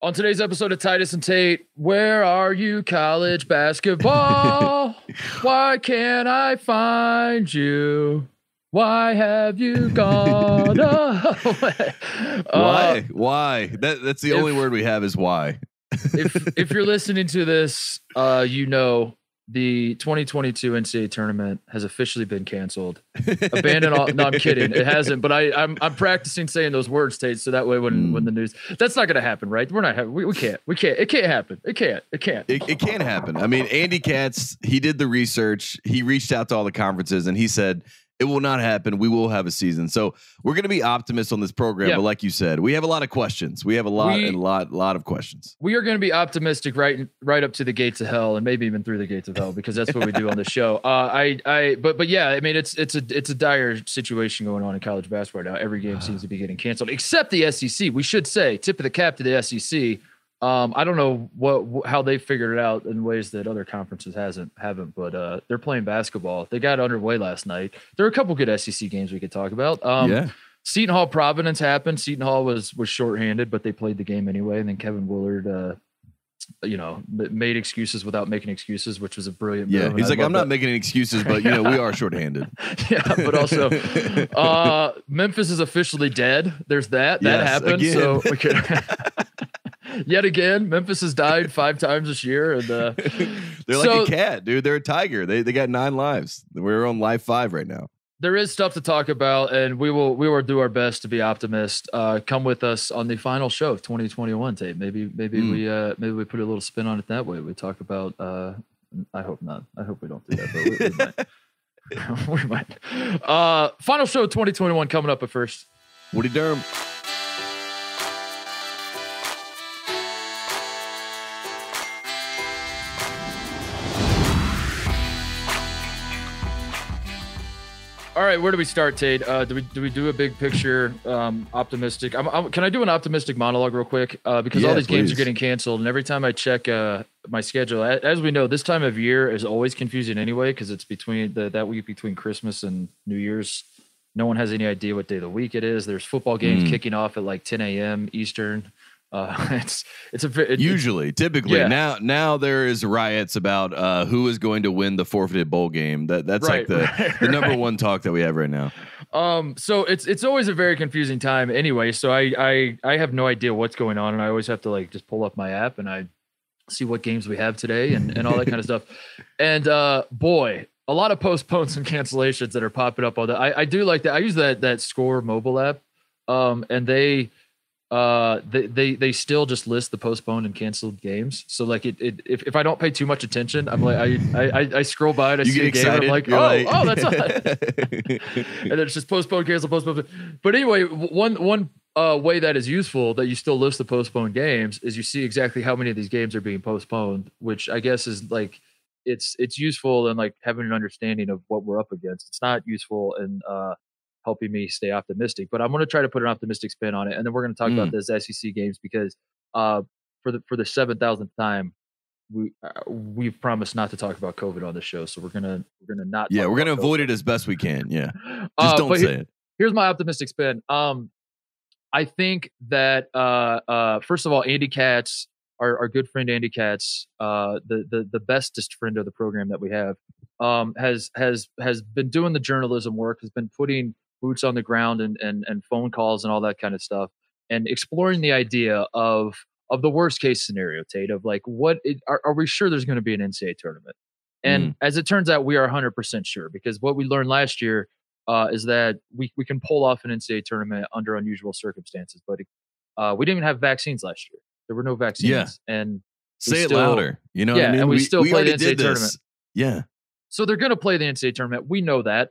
On today's episode of Titus and Tate, where are you, college basketball? Why can't I find you? Why have you gone away? Why? That's the only word we have is why. if you're listening to this, you know the 2022 NCAA tournament has officially been canceled. Abandon all. No, I'm kidding. It hasn't. But I'm practicing saying those words, Tate, so that way when the news, that's not going to happen, right? We're not. We can't. It can't happen. It can't. It can't happen. I mean, Andy Katz, he did the research. He reached out to all the conferences and he said, it will not happen. We will have a season. So we're going to be optimists on this program. Yeah. But like you said, we have a lot of questions. We have a lot of questions. We are going to be optimistic right up to the gates of hell, and maybe even through the gates of hell, because that's what we do on the show. But yeah, I mean, it's a dire situation going on in college basketball now. Every game seems to be getting canceled, except the SEC. We should say, tip of the cap to the SEC. I don't know how they figured it out in ways that other conferences haven't, but they're playing basketball. They got underway last night. There are a couple good SEC games we could talk about. Seton Hall Providence happened. Seton Hall was shorthanded, but they played the game anyway. And then Kevin Willard, made excuses without making excuses, which was a brilliant move. Yeah, he's like, I'm not making any excuses, but we are shorthanded. Yeah, but also Memphis is officially dead. There's that happened. Again. So we could. Yet again, Memphis has died 5 times this year, and they're like a cat, dude. They're a tiger. They got 9 lives. We're on life 5 right now. There is stuff to talk about, and we will do our best to be optimist. Come with us on the final show of 2021, Tate. Maybe we put a little spin on it that way. We talk about. I hope not. I hope we don't do that, but we might. We might. Final show of 2021 coming up. But first, Woody Durham. All right, where do we start, Tate? Do we do a big picture, optimistic? Can I do an optimistic monologue real quick? Because all these games are getting canceled, and every time I check my schedule, as we know, this time of year is always confusing anyway, because it's between that week between Christmas and New Year's. No one has any idea what day of the week it is. There's football games kicking off at like 10 a.m. Eastern. Typically. Yeah. Now there is riots about who is going to win the forfeited bowl game. That's right, like the number one talk that we have right now. So it's always a very confusing time anyway. So I have no idea what's going on, and I always have to like just pull up my app and I see what games we have today and all that kind of stuff. And boy, a lot of postpones and cancellations that are popping up on that. I do like that. I use that Score mobile app, and they still just list the postponed and canceled games. So like if I don't pay too much attention, I'm like I scroll by and I see a game and I'm like, oh, that's not. And then it's just postponed, cancel, postponed. But anyway, one way that is useful that you still list the postponed games is you see exactly how many of these games are being postponed, which I guess is like it's useful in like having an understanding of what we're up against. It's not useful in helping me stay optimistic, but I'm going to try to put an optimistic spin on it. And then we're going to talk about this SEC games because for the 7,000th time, we've promised not to talk about COVID on the show. So we're going to not. Yeah. We're going to avoid it as best we can. Yeah. Just don't say it. Here's my optimistic spin. I think that first of all, Andy Katz, our good friend, Andy Katz, the bestest friend of the program that we have, has been doing the journalism work, has been putting boots on the ground and phone calls and all that kind of stuff, and exploring the idea of the worst case scenario, Tate, of like, are we sure there's going to be an NCAA tournament? And as it turns out, we are 100% sure, because what we learned last year is that we can pull off an NCAA tournament under unusual circumstances, but we didn't even have vaccines last year. There were no vaccines. And say it louder. You know what I mean? And we still play the NCAA tournament. Yeah. So they're going to play the NCAA tournament. We know that.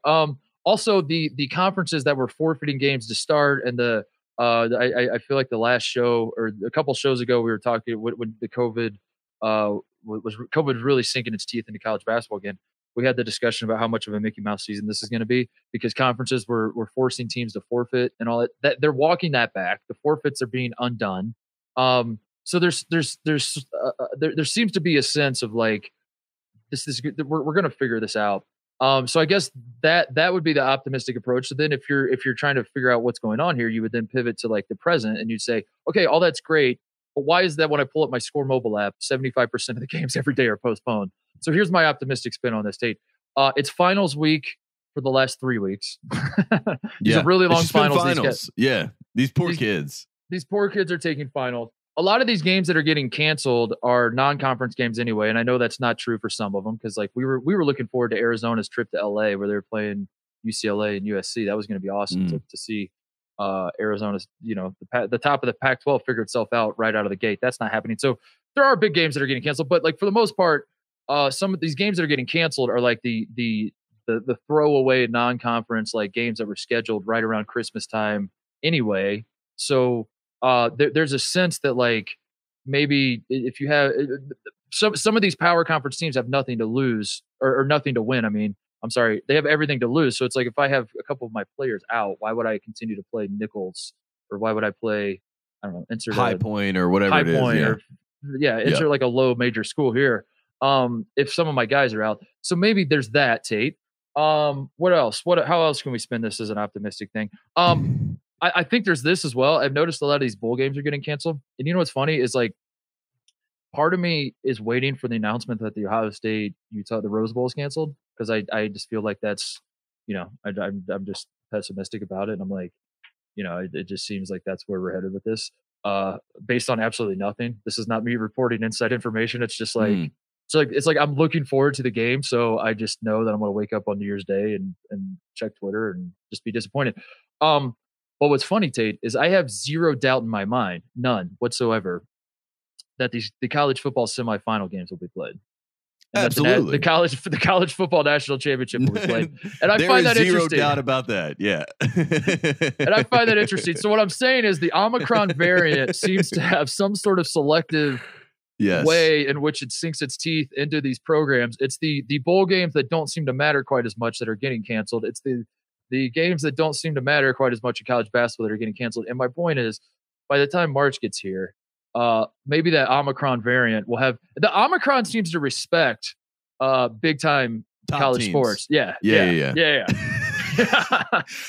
Also, the conferences that were forfeiting games to start, and I feel like the last show or a couple shows ago we were talking when the COVID was really sinking its teeth into college basketball again. We had the discussion about how much of a Mickey Mouse season this is going to be, because conferences were forcing teams to forfeit and all that. They're walking that back. The forfeits are being undone. So there seems to be a sense of like, we're going to figure this out. So I guess that would be the optimistic approach. So then if you're trying to figure out what's going on here, you would then pivot to like the present and you'd say, okay, all that's great, But why is that when I pull up my Score mobile app, 75% of the games every day are postponed? So here's my optimistic spin on this, Tate. It's finals week for the last 3 weeks. These are really long finals. These poor kids. These poor kids are taking finals. A lot of these games that are getting canceled are non-conference games anyway, and I know that's not true for some of them because like we were looking forward to Arizona's trip to LA where they were playing UCLA and USC. That was going to be awesome to see Arizona's, the top of the Pac-12 figure itself out right out of the gate. That's not happening. So there are big games that are getting canceled, but like for the most part, some of these games that are getting canceled are like the throwaway non-conference like games that were scheduled right around Christmas time anyway. So there's a sense that like maybe if you have some of these power conference teams have nothing to lose or nothing to win. I mean, I'm sorry, they have everything to lose. So it's like if I have a couple of my players out, why would I continue to play Nichols or why would I play, I don't know, insert High Point or whatever High it is. Point insert like a low major school here. If some of my guys are out. So maybe there's that, Tate. What else? How else can we spin this as an optimistic thing? I think there's this as well. I've noticed a lot of these bowl games are getting canceled. And you know what's funny is like part of me is waiting for the announcement that the Ohio State Utah the Rose Bowl is canceled because I just feel like that's I'm just pessimistic about it. And I'm like, it just seems like that's where we're headed with this. Based on absolutely nothing. This is not me reporting inside information. It's just like it's like I'm looking forward to the game, so I just know that I'm going to wake up on New Year's Day and check Twitter and just be disappointed. But what's funny, Tate, is I have zero doubt in my mind, none whatsoever, that the college football semifinal games will be played. And absolutely, the college football national championship will be played, and I there find is that zero interesting. Doubt about that. Yeah, and I find that interesting. So what I'm saying is the Omicron variant seems to have some sort of selective way in which it sinks its teeth into these programs. It's the bowl games that don't seem to matter quite as much that are getting canceled. It's the games that don't seem to matter quite as much in college basketball that are getting canceled. And my point is, by the time March gets here, maybe that Omicron variant will have the Omicron seems to respect big time college teams. Sports. Yeah.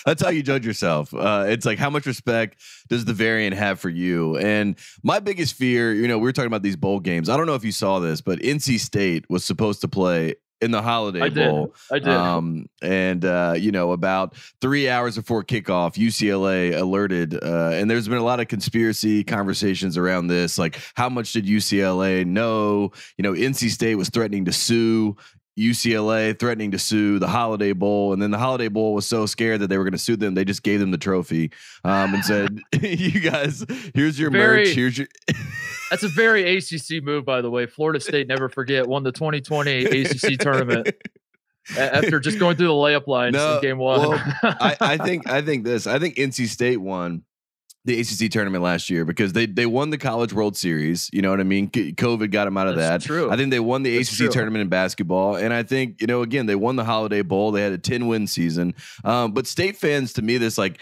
That's how you judge yourself. It's like how much respect does the variant have for you? And my biggest fear, we were talking about these bowl games. I don't know if you saw this, but NC State was supposed to play in the Holiday Bowl. I did. And about 3 hours before kickoff, UCLA alerted, and there's been a lot of conspiracy conversations around this. Like, how much did UCLA know? NC State was threatening to sue UCLA, threatening to sue the Holiday Bowl, and then the Holiday Bowl was so scared that they were going to sue them, they just gave them the trophy and said, "You guys, here's your merch. Here's your." That's a very ACC move, by the way. Florida State, never forget, won the 2020 ACC tournament after just going through the layup lines in game one. Well, I think NC State won the ACC tournament last year because they won the College World Series. You know what I mean? COVID got them out of that. True. I think they won the ACC tournament in basketball. And I think, again, they won the Holiday Bowl. They had a 10-win season. But State fans, to me, this like,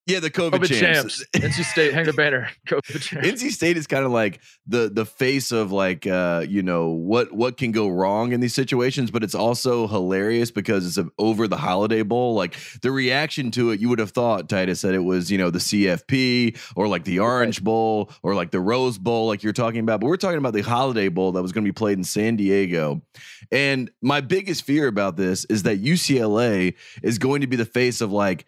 yeah, the COVID champs. NC State, hang the banner. COVID champs. NC State is kind of like the face of like what can go wrong in these situations, but it's also hilarious because it's over the Holiday Bowl. Like the reaction to it, you would have thought, Titus, that it was the CFP or like the Orange Bowl or like the Rose Bowl, like you're talking about. But we're talking about the Holiday Bowl that was going to be played in San Diego. And my biggest fear about this is that UCLA is going to be the face of like,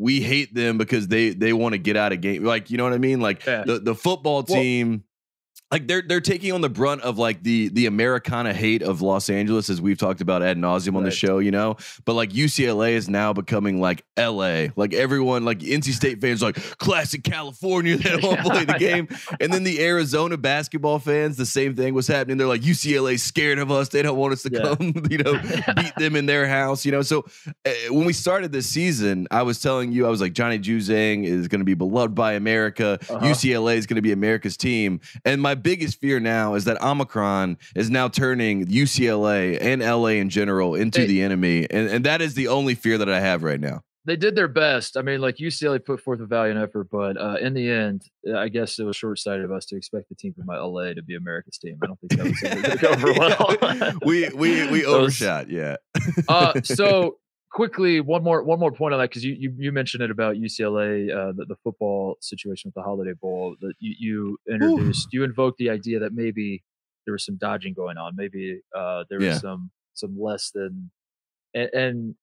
we hate them because they want to get out of game. Like, you know what I mean? Like the football team, like they're taking on the brunt of like the Americana hate of Los Angeles, as we've talked about ad nauseum on the show, but like UCLA is now becoming like LA, like everyone, like NC State fans, like classic California, they don't want to play the game. And then the Arizona basketball fans, the same thing was happening. They're like, UCLA's scared of us. They don't want us to come, beat them in their house, So when we started this season, I was telling you, I was like, Johnny Juzang is going to be beloved by America. UCLA is going to be America's team. And my biggest fear now is that Omicron is now turning UCLA and LA in general into the enemy. And that is the only fear that I have right now. They did their best. I mean, like UCLA put forth a valiant effort, but in the end, I guess it was short-sighted of us to expect the team from LA to be America's team. I don't think that was going to go over well. we overshot. Yeah. So quickly, one more point on that, because you mentioned it about UCLA, the football situation with the Holiday Bowl that you introduced. You invoked the idea that maybe there was some dodging going on. Maybe there was some less than, and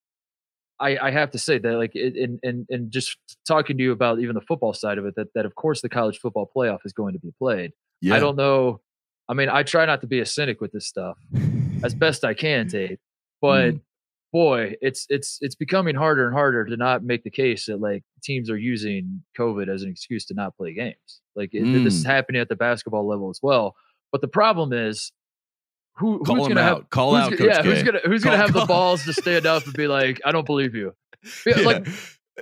I have to say that, like, in just talking to you about even the football side of it, that of course the college football playoff is going to be played. I don't know. I mean, I try not to be a cynic with this stuff as best I can, Tate, but boy, it's becoming harder and harder to not make the case that, like, teams are using COVID as an excuse to not play games. Like, this is happening at the basketball level as well. But the problem is, who's going to have who's going to have the balls to stand up and be like, I don't believe you. Like,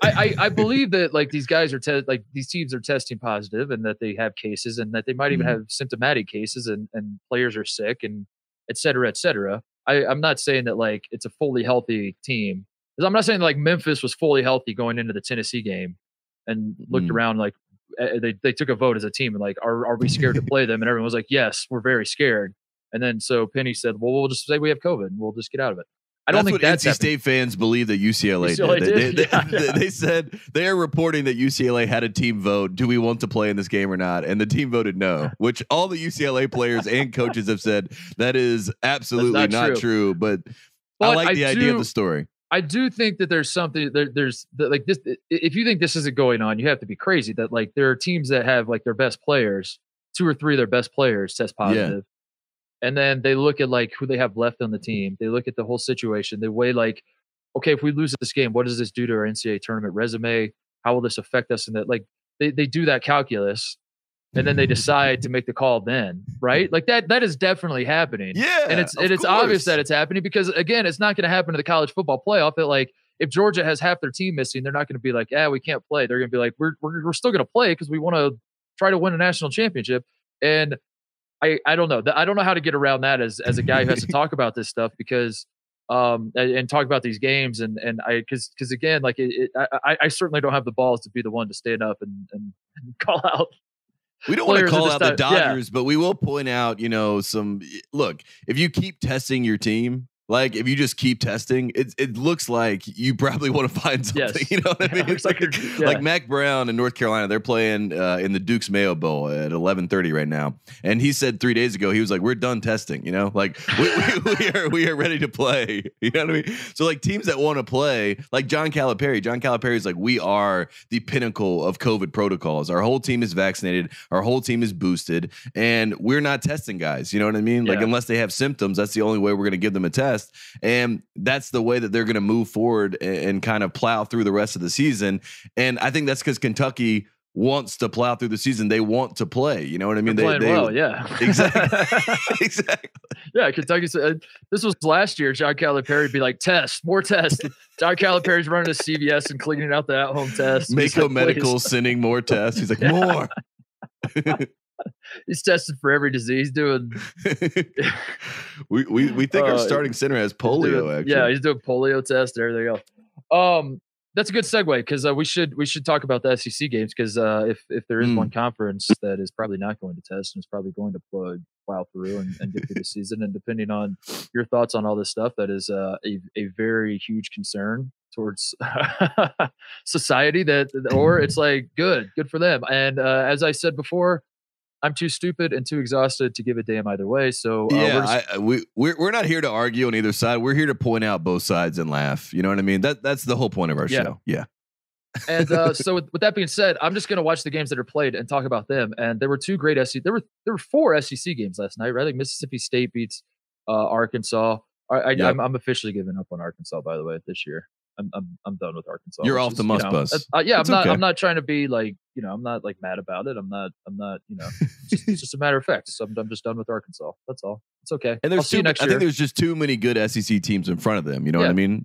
I believe that, like, these guys are these teams are testing positive, and that they have cases, and that they might even have symptomatic cases, and players are sick, and et cetera, et cetera. I'm not saying that, like, it's a fully healthy team. I'm not saying, like, Memphis was fully healthy going into the Tennessee game and looked around, like, they took a vote as a team and, like, are we scared to play them? And everyone was like, yes, we're very scared. And then so Penny said, well, we'll just say we have COVID and we'll just get out of it. I don't think that's what NC State fans believe that UCLA did. They said they are reporting that UCLA had a team vote. Do we want to play in this game or not? And the team voted no, which all the UCLA players and coaches have said that is absolutely not true. But I like the idea of the story. I do think that there's something there's like this. If you think this isn't going on, you have to be crazy. That, like, there are teams that have, like, their best players, 2 or 3 of their best players test positive. Yeah. And then they look at, like, who they have left on the team. They look at the whole situation. They weigh, like, okay, if we lose this game, what does this do to our NCAA tournament resume? How will this affect us? And that, like, they do that calculus, and then they decide to make the call then, right? Like, that is definitely happening. Yeah. And it's obvious that it's happening, because, again, it's not going to happen to the college football playoff. That, like, if Georgia has half their team missing, they're not going to be like, we can't play. They're going to be like, we're still going to play because we want to try to win a national championship. And I don't know. I don't know how to get around that as a guy who has to talk about this stuff, because and talk about these games, and because again, like, I certainly don't have the balls to be the one to stand up and call out. We don't want to call out the Dodgers, but we will point out, look, if you keep testing your team, like, if you just keep testing, it looks like you probably want to find something. Yes. You know what I mean? It's like Mac Brown in North Carolina, they're playing in the Duke's Mayo Bowl at 11:30 right now, and he said 3 days ago he was like, "We're done testing." Like, we are ready to play. You know what I mean? So, like, teams that want to play, like John Calipari is like, we are the pinnacle of COVID protocols. Our whole team is vaccinated. Our whole team is boosted, and we're not testing guys. You know what I mean? Like, unless they have symptoms, that's the only way we're going to give them a test. And that's the way that they're going to move forward and kind of plow through the rest of the season. And I think that's because Kentucky wants to plow through the season. They want to play. You know what I mean? They're playing well, yeah. Exactly. Exactly. Yeah, Kentucky said this was last year. John Calipari would be like, more tests. John Calipari's running to CVS and cleaning out the at-home tests. Mako Medical sending more tests. He's like, more. He's tested for every disease. Doing. we think our starting center has polio. Actually, yeah, he's doing polio test. There they go. That's a good segue, because we should talk about the SEC games, because if there is one conference that is probably not going to test and is probably going to plow through and get through the season, and depending on your thoughts on all this stuff, that is a very huge concern towards society. Or it's like good for them. And as I said before, I'm too stupid and too exhausted to give a damn either way. So we're not here to argue on either side. We're here to point out both sides and laugh. You know what I mean? That's the whole point of our show. Yeah. And so with that being said, I'm just going to watch the games that are played and talk about them. And there were 2 great SEC. There were 4 SEC games last night, right? Like Mississippi State beats Arkansas. I'm officially giving up on Arkansas, by the way, this year. I'm done with Arkansas. You're off the must bus. I'm not trying to be like, I'm not like mad about it. I'm not, it's just a matter of fact. So I'm just done with Arkansas. That's all. It's okay. And there's I think there's just too many good SEC teams in front of them. You know what I mean?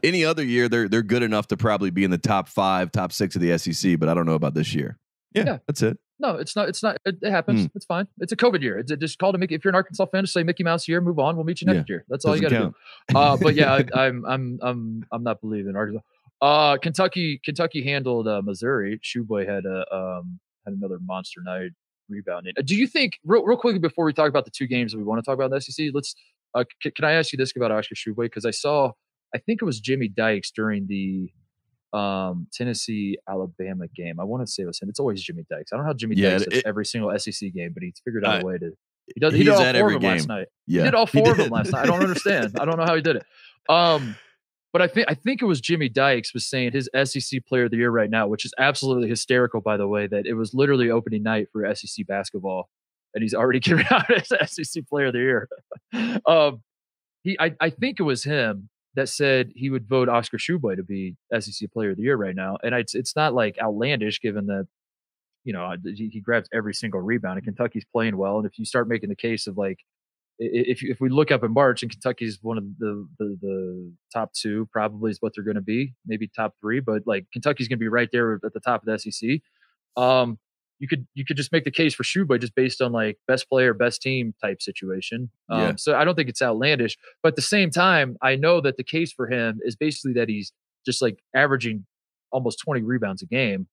Any other year, they're good enough to probably be in the top 5, top 6 of the SEC, but I don't know about this year. Yeah. That's it. No, it's not. It happens. It's fine. It's a COVID year. It's just call to Mickey. If you're an Arkansas fan, just say Mickey Mouse year. Move on. We'll meet you next year. That's all you got to do. But yeah, I'm not believing Arkansas. Kentucky handled Missouri. Tshiebwe had another monster night rebounding. Do you think real quickly before we talk about the 2 games that we want to talk about in the SEC? Let's. Can I ask you this about Oscar Tshiebwe? Because I saw I think it was Jimmy Dykes during the Tennessee Alabama game. I want to say it was him. It's always Jimmy Dykes. I don't know how Jimmy Dykes does every single SEC game, but he's figured out a way to. He did all 4 of them last night. Yeah, he did all 4 of them last night. I don't understand. I don't know how he did it. But I think it was Jimmy Dykes was saying his SEC Player of the Year right now, which is absolutely hysterical, by the way, that it was literally opening night for SEC basketball, and he's already given out his SEC Player of the Year. I think it was him that said he would vote Oscar Tshiebwe to be SEC Player of the Year right now, and it's not like outlandish given that he grabs every single rebound, and Kentucky's playing well, and if you start making the case of like. If we look up in March and Kentucky's one of the top 2 probably is what they're going to be, maybe top 3, but like Kentucky's going to be right there at the top of the SEC. You could just make the case for Tshiebwe just based on like best player, best team type situation. So I don't think it's outlandish, but at the same time, I know that the case for him is basically that he's just like averaging almost 20 rebounds a game.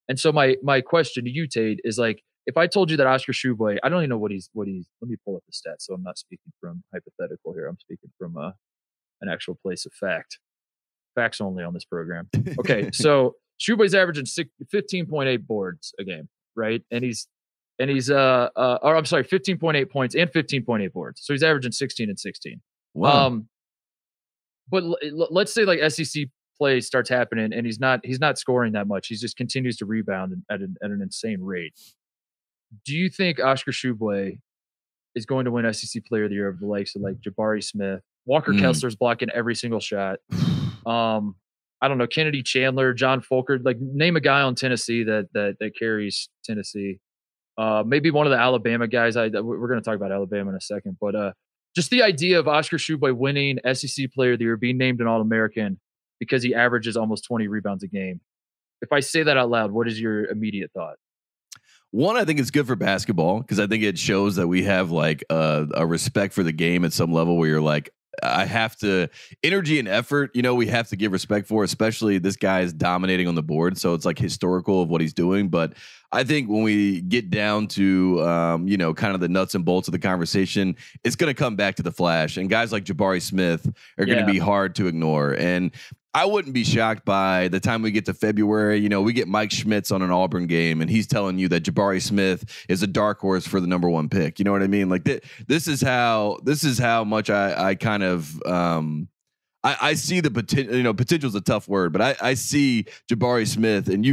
And so my question to you, Tate, is like, if I told you that Oscar Tshiebwe, I don't even know what he's, let me pull up the stats. So I'm not speaking from hypothetical here. I'm speaking from an actual place of fact. Facts only on this program. Okay. So Tshiebwe's averaging 15.8 boards a game, right? And he's 15.8 points and 15.8 boards. So he's averaging 16 and 16. Wow. But let's say like SEC play starts happening and he's not scoring that much. He just continues to rebound at an insane rate. Do you think Oscar Tshiebwe is going to win SEC Player of the Year of the likes of like Jabari Smith? Walker Kessler's blocking every single shot. I don't know, Kennedy Chandler, John Fulker, like name a guy on Tennessee that carries Tennessee. Maybe one of the Alabama guys. We're going to talk about Alabama in a second, but just the idea of Oscar Tshiebwe winning SEC Player of the Year, being named an All-American because he averages almost 20 rebounds a game. If I say that out loud, what is your immediate thought? One, I think it's good for basketball because I think it shows that we have like a respect for the game at some level where you're like, I have to energy and effort, we have to give respect for, especially this guy is dominating on the board. So it's like historical of what he's doing. But I think when we get down to, kind of the nuts and bolts of the conversation, it's going to come back to the flash, and guys like Jabari Smith are going to be hard to ignore. And I wouldn't be shocked by the time we get to February. We get Mike Schmitz on an Auburn game, and he's telling you that Jabari Smith is a dark horse for the #1 pick. You know what I mean? Like this is how much I kind of I see the potential. Potential is a tough word, but I see Jabari Smith, and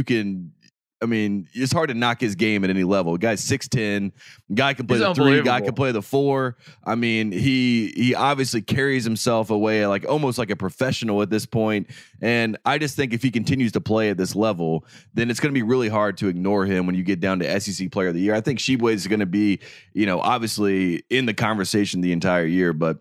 it's hard to knock his game at any level. The guy's 6'10", guy can play the 3, guy can play the 4. I mean, he obviously carries himself away like almost like a professional at this point. And I just think if he continues to play at this level, then it's going to be really hard to ignore him when you get down to SEC Player of the Year. I think Tshiebwe is going to be, obviously in the conversation the entire year, but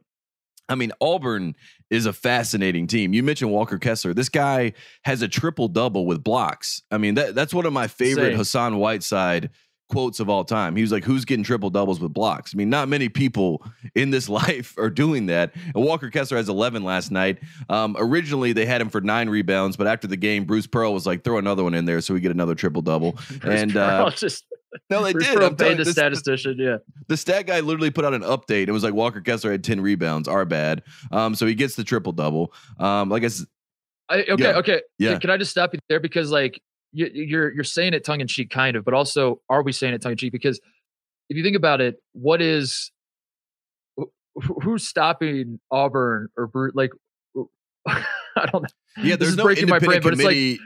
I mean, Auburn is a fascinating team. You mentioned Walker Kessler. This guy has a triple-double with blocks. I mean, that's one of my favorite Hassan Whiteside quotes of all time. He was like, who's getting triple-doubles with blocks? I mean, not many people in this life are doing that. And Walker Kessler has 11 last night. Originally, they had him for 9 rebounds, but after the game, Bruce Pearl was like, throw another one in there so we get another triple-double. And no, they did. I'm telling you, the statistician, the stat guy literally put out an update. It was like Walker Kessler had 10 rebounds. Our bad. So he gets the triple-double. Okay. Yeah. Can I just stop you there? Because like you're saying it tongue in cheek, kind of, but also are we saying it tongue in cheek? Because if you think about it, who's stopping Auburn or like I don't know. Yeah, there's no breaking my brain, but it's like,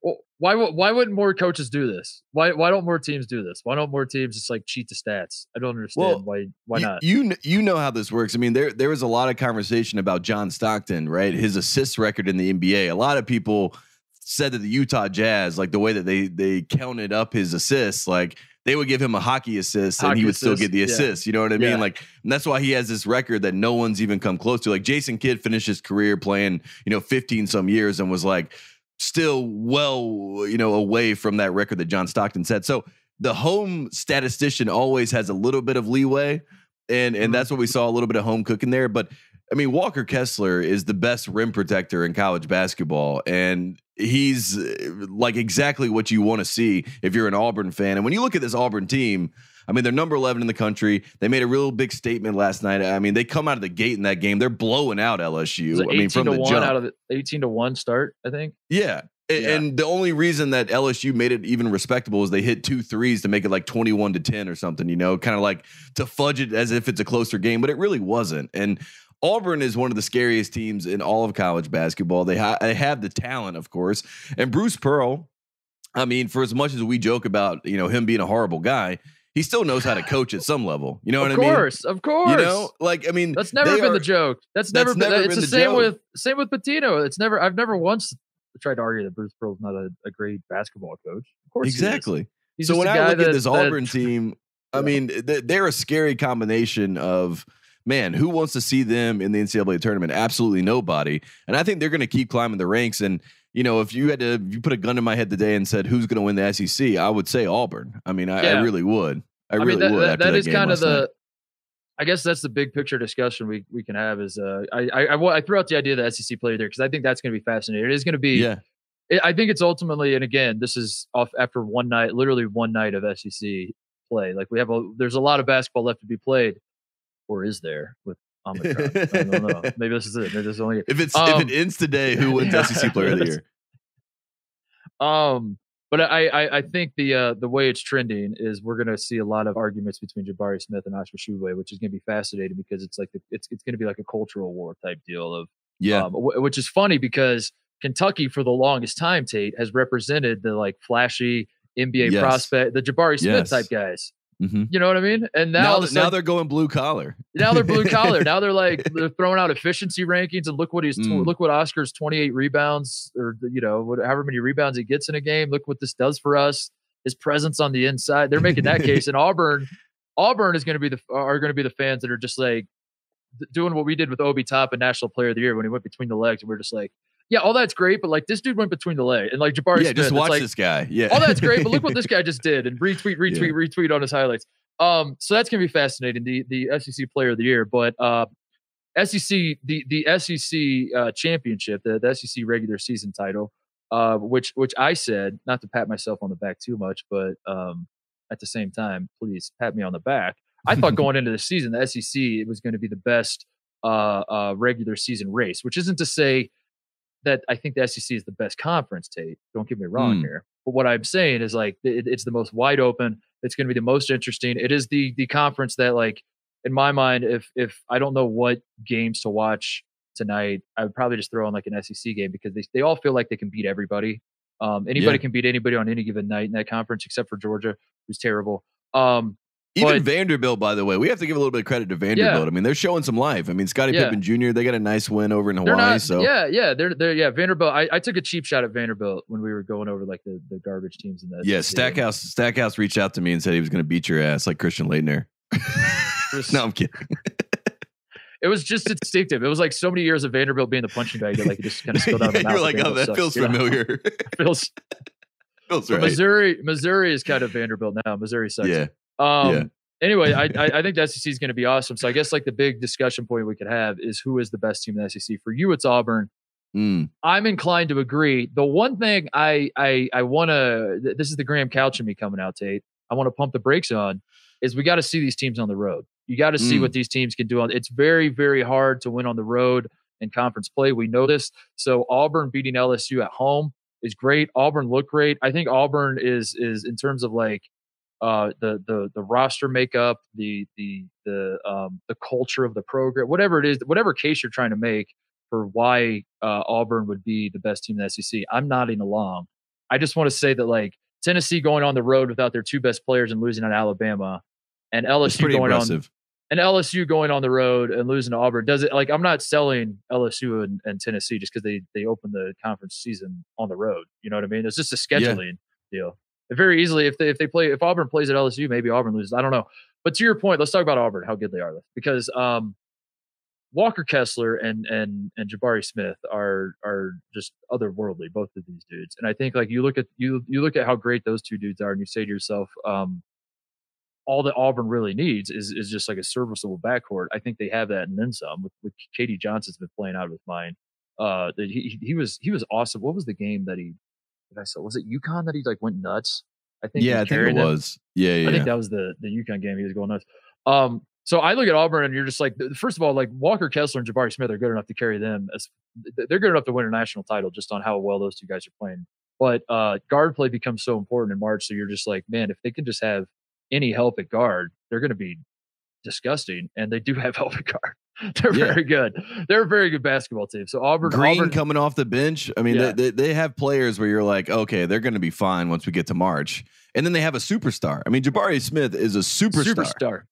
well, why wouldn't more coaches do this? Why don't more teams do this? Why don't more teams just like cheat the stats? I don't understand why not. You know how this works. I mean, there was a lot of conversation about John Stockton, right? His assist record in the NBA. A lot of people said that the Utah Jazz, like the way that they counted up his assists, like they would give him a hockey assist and he would still get the assist. You know what I mean? Like, and that's why he has this record that no one's even come close to. Like Jason Kidd finished his career playing, 15 some years and was like still well, away from that record that John Stockton set. So the home statistician always has a little bit of leeway. And that's what we saw, a little bit of home cooking there. But I mean, Walker Kessler is the best rim protector in college basketball. And he's like exactly what you want to see if you're an Auburn fan. And when you look at this Auburn team, I mean, they're number 11 in the country. They made a real big statement last night. I mean, they come out of the gate in that game. They're blowing out LSU. I mean, from the jump. Out of the 18-1 start, I think. Yeah. And the only reason that LSU made it even respectable is they hit 2 threes to make it like 21-10 or something, kind of like to fudge it as if it's a closer game, but it really wasn't. And Auburn is one of the scariest teams in all of college basketball. They have the talent, of course. And Bruce Pearl, I mean, for as much as we joke about, him being a horrible guy, he still knows how to coach at some level. You know what I mean? Of course. That's never been the joke. That's never been. It's the same with Pitino. I've never once tried to argue that Bruce Pearl's not a great basketball coach. Of course, exactly. So when I look at this Auburn team, I mean, they're a scary combination of, man, who wants to see them in the NCAA tournament? Absolutely nobody. And I think they're going to keep climbing the ranks. And if you put a gun to my head today and said who's going to win the SEC, I would say Auburn. I mean, I really would. I really would. That is kind of the. I guess that's the big picture discussion we can have. Is I threw out the idea of the SEC player there because I think that's going to be fascinating. It is going to be. Yeah. I think it's ultimately, and again, this is off after literally one night of SEC play. Like there's a lot of basketball left to be played, or is there with Omicron? I don't know. Maybe this is it. Maybe this is only if it ends today, who wins SEC Player of the Year? But I think the way it's trending is we're going to see a lot of arguments between Jabari Smith and Oscar Tshiebwe, which is going to be fascinating because it's like it's going to be like a cultural war type deal of which is funny because Kentucky for the longest time, Tate, has represented the like flashy NBA prospect, the Jabari Smith type guys. Mm-hmm. You know what I mean? And now they're going blue collar. Now they're blue collar. Now they're throwing out efficiency rankings and look what Oscar's 28 rebounds or however many rebounds he gets in a game. Look what this does for us. His presence on the inside. They're making that case. And Auburn is going to be the fans that are just like doing what we did with Obi Toppin, National Player of the Year, when he went between the legs. And we're just like, yeah, all that's great, but like this dude went between the legs and like Jabari Smith. Just watch this guy. Yeah, all that's great, but look what this guy just did and retweet on his highlights. So that's gonna be fascinating. The SEC Player of the Year, but SEC the SEC championship, the SEC regular season title, which I said, not to pat myself on the back too much, but at the same time, please pat me on the back. I thought going into the season, the SEC was going to be the best regular season race, which isn't to say that I think the SEC is the best conference, Tate. Don't get me wrong here. But what I'm saying is like it's the most wide open. It's going to be the most interesting. It is the conference that, like, in my mind, if I don't know what games to watch tonight, I would probably just throw on like an SEC game because they all feel like they can beat everybody. Anybody can beat anybody on any given night in that conference except for Georgia, who's terrible. Even Vanderbilt, by the way, we have to give a little bit of credit to Vanderbilt. Yeah. I mean, they're showing some life. I mean, Scottie Pippen Jr., they got a nice win over in Hawaii. Vanderbilt. I took a cheap shot at Vanderbilt when we were going over like the garbage teams in that. Yeah, Stackhouse reached out to me and said he was going to beat your ass like Christian Laettner. No, I'm kidding. It was just instinctive. It was like so many years of Vanderbilt being the punching bag that like it just kind of spilled out of the mouth. You're like, oh, that feels familiar. Feels right. Missouri is kind of Vanderbilt now. Missouri sucks. Yeah. Anyway, I think the SEC is going to be awesome. So I guess like the big discussion point we could have is who is the best team in the SEC. For you, it's Auburn. I'm inclined to agree. The one thing I want to, this is the Graham Couch in me coming out, Tate, I want to pump the brakes on, is we got to see these teams on the road. You got to see what these teams can do. It's very, very hard to win on the road in conference play. We know this. So Auburn beating LSU at home is great. Auburn looked great. I think Auburn is in terms of like, the roster makeup, the culture of the program, whatever it is, whatever case you're trying to make for why Auburn would be the best team in the SEC, I'm nodding along. I just want to say that like Tennessee going on the road without their two best players and losing on Alabama, and LSU going on the road and losing to Auburn, does it like I'm not selling LSU and Tennessee just because they open the conference season on the road. You know what I mean? It's just a scheduling deal. Very easily, if Auburn plays at LSU, maybe Auburn loses. I don't know. But to your point, let's talk about Auburn, how good they are. Because Walker Kessler and Jabari Smith are just otherworldly, both of these dudes. And I think like you look at how great those two dudes are, and you say to yourself, all that Auburn really needs is just like a serviceable backcourt. I think they have that and then some. With Katie Johnson's been playing out of his mind. He was awesome. What was the game that I saw? Was it UConn that he like went nuts? I think I think it was. Yeah. I think that was the UConn game. He was going nuts. So I look at Auburn, and you're just like, first of all, like Walker Kessler and Jabari Smith are good enough to carry them. They're good enough to win a national title just on how well those two guys are playing. But guard play becomes so important in March. So you're just like, man, if they can just have any help at guard, they're going to be disgusting. And they do have help at guard. They're very good. They're a very good basketball team. So Auburn coming off the bench. I mean, they have players where you're like, okay, they're going to be fine once we get to March. And then they have a superstar. I mean, Jabari Smith is a superstar.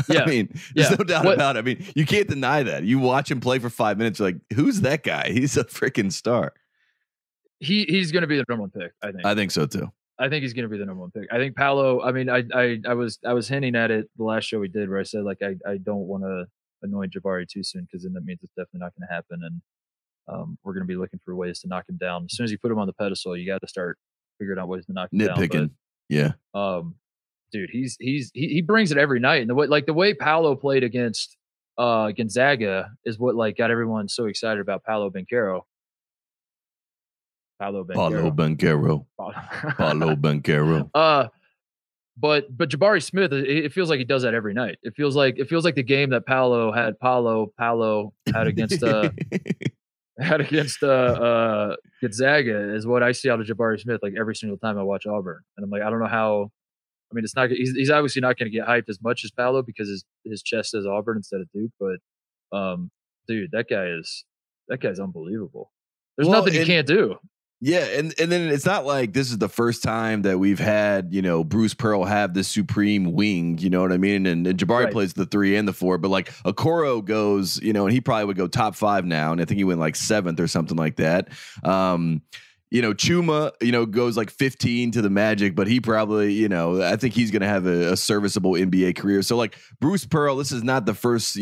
Yeah. I mean, there's no doubt about it. I mean, you can't deny that. You watch him play for 5 minutes, you're like, who's that guy? He's a freaking star. He's going to be the number one pick, I think. I think so too. I think he's going to be the number one pick. I think Paolo. I mean, I was hinting at it the last show we did where I said like I don't want to annoy Jabari too soon because then that means it's definitely not going to happen, and we're going to be looking for ways to knock him down. As soon as you put him on the pedestal, you got to start figuring out ways to knock him down. Nitpicking, yeah. Dude, he brings it every night, and the way Paolo played against Gonzaga is what like got everyone so excited about Paolo Banchero. Paulo Banchero. But Jabari Smith, it feels like he does that every night. It feels like the game that Paolo had against Gonzaga is what I see out of Jabari Smith like every single time I watch Auburn. And I'm like, I don't know how. I mean, it's not. He's obviously not going to get hyped as much as Paolo because his chest says Auburn instead of Duke. But dude, that guy's unbelievable. There's nothing he can't do. Yeah, and then it's not like this is the first time that we've had, Bruce Pearl have this supreme wing, you know what I mean? And Jabari plays the 3 and the 4, but like Okoro goes, and he probably would go top 5 now, and I think he went like 7th or something like that. Chuma, goes like 15 to the Magic, but he probably, I think he's going to have a serviceable NBA career. So like Bruce Pearl, this is not the first,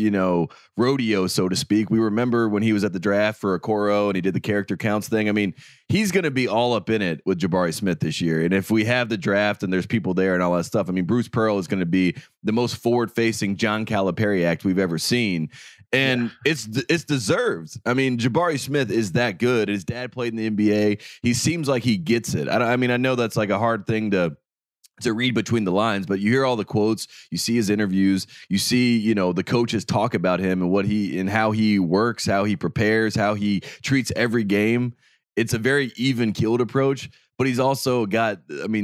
rodeo, so to speak. We remember when he was at the draft for Okoro and he did the character counts thing. I mean, he's going to be all up in it with Jabari Smith this year. And if we have the draft and there's people there and all that stuff, I mean, Bruce Pearl is going to be the most forward-facing John Calipari act we've ever seen. And it's deserved. I mean, Jabari Smith is that good. His dad played in the NBA. He seems like he gets it. I know that's like a hard thing to read between the lines, but you hear all the quotes, you see his interviews, you see, the coaches talk about him and how he works, how he prepares, how he treats every game. It's a very even-keeled approach, but he's also got,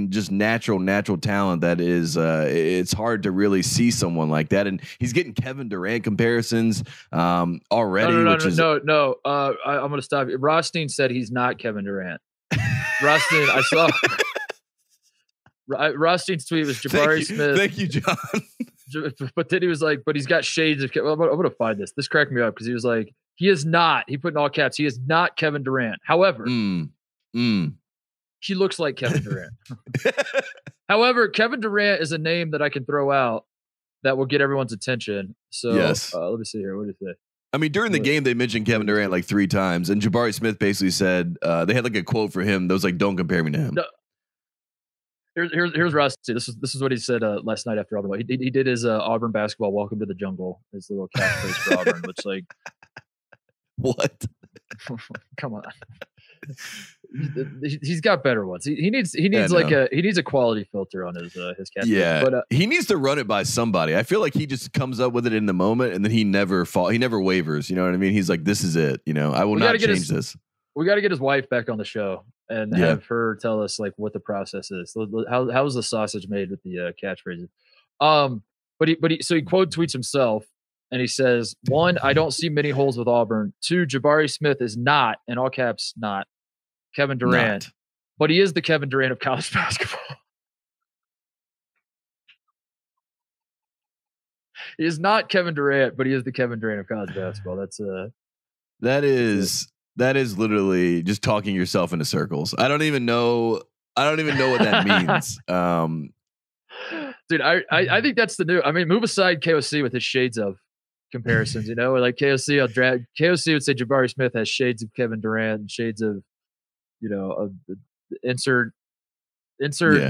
just natural talent that is, it's hard to really see someone like that. And he's getting Kevin Durant comparisons already. No. I'm going to stop you. Rothstein said he's not Kevin Durant. Rothstein, I saw Rothstein's tweet was Jabari Smith. Thank you, John. But then he was like, but he's got shades of Kevin. I'm going to find this. This cracked me up because he was like, he is not, he put in all caps, he is not Kevin Durant. However, he looks like Kevin Durant. However, Kevin Durant is a name that I can throw out that will get everyone's attention. So yes. Let me see here. What did he say? I mean, during the game, they mentioned Kevin Durant like 3 times, and Jabari Smith basically said they had like a quote for him that was like, "Don't compare me to him." No. Here's Rusty. This is what he said last night after Auburn. He did his Auburn basketball welcome to the jungle. His little catchphrase for Auburn, which like what? Come on. He's got better ones. He needs a quality filter on his catchphrase. Yeah, but he needs to run it by somebody. I feel like he just comes up with it in the moment, and then he never wavers. You know what I mean? He's like, "This is it." I will not change this. We got to get his wife back on the show and have her tell us like what the process is. How is the sausage made with the catchphrases? So he quote tweets himself and he says, 1, I don't see many holes with Auburn. 2, Jabari Smith is not, in all caps, not Kevin Durant, but he is the Kevin Durant of college basketball. He is not Kevin Durant, but he is the Kevin Durant of college basketball. That is literally just talking yourself into circles. I don't even know what that means. Dude, I think that's the new. I mean, move aside KOC with his shades of comparisons. Like KOC would say Jabari Smith has shades of Kevin Durant and shades of, insert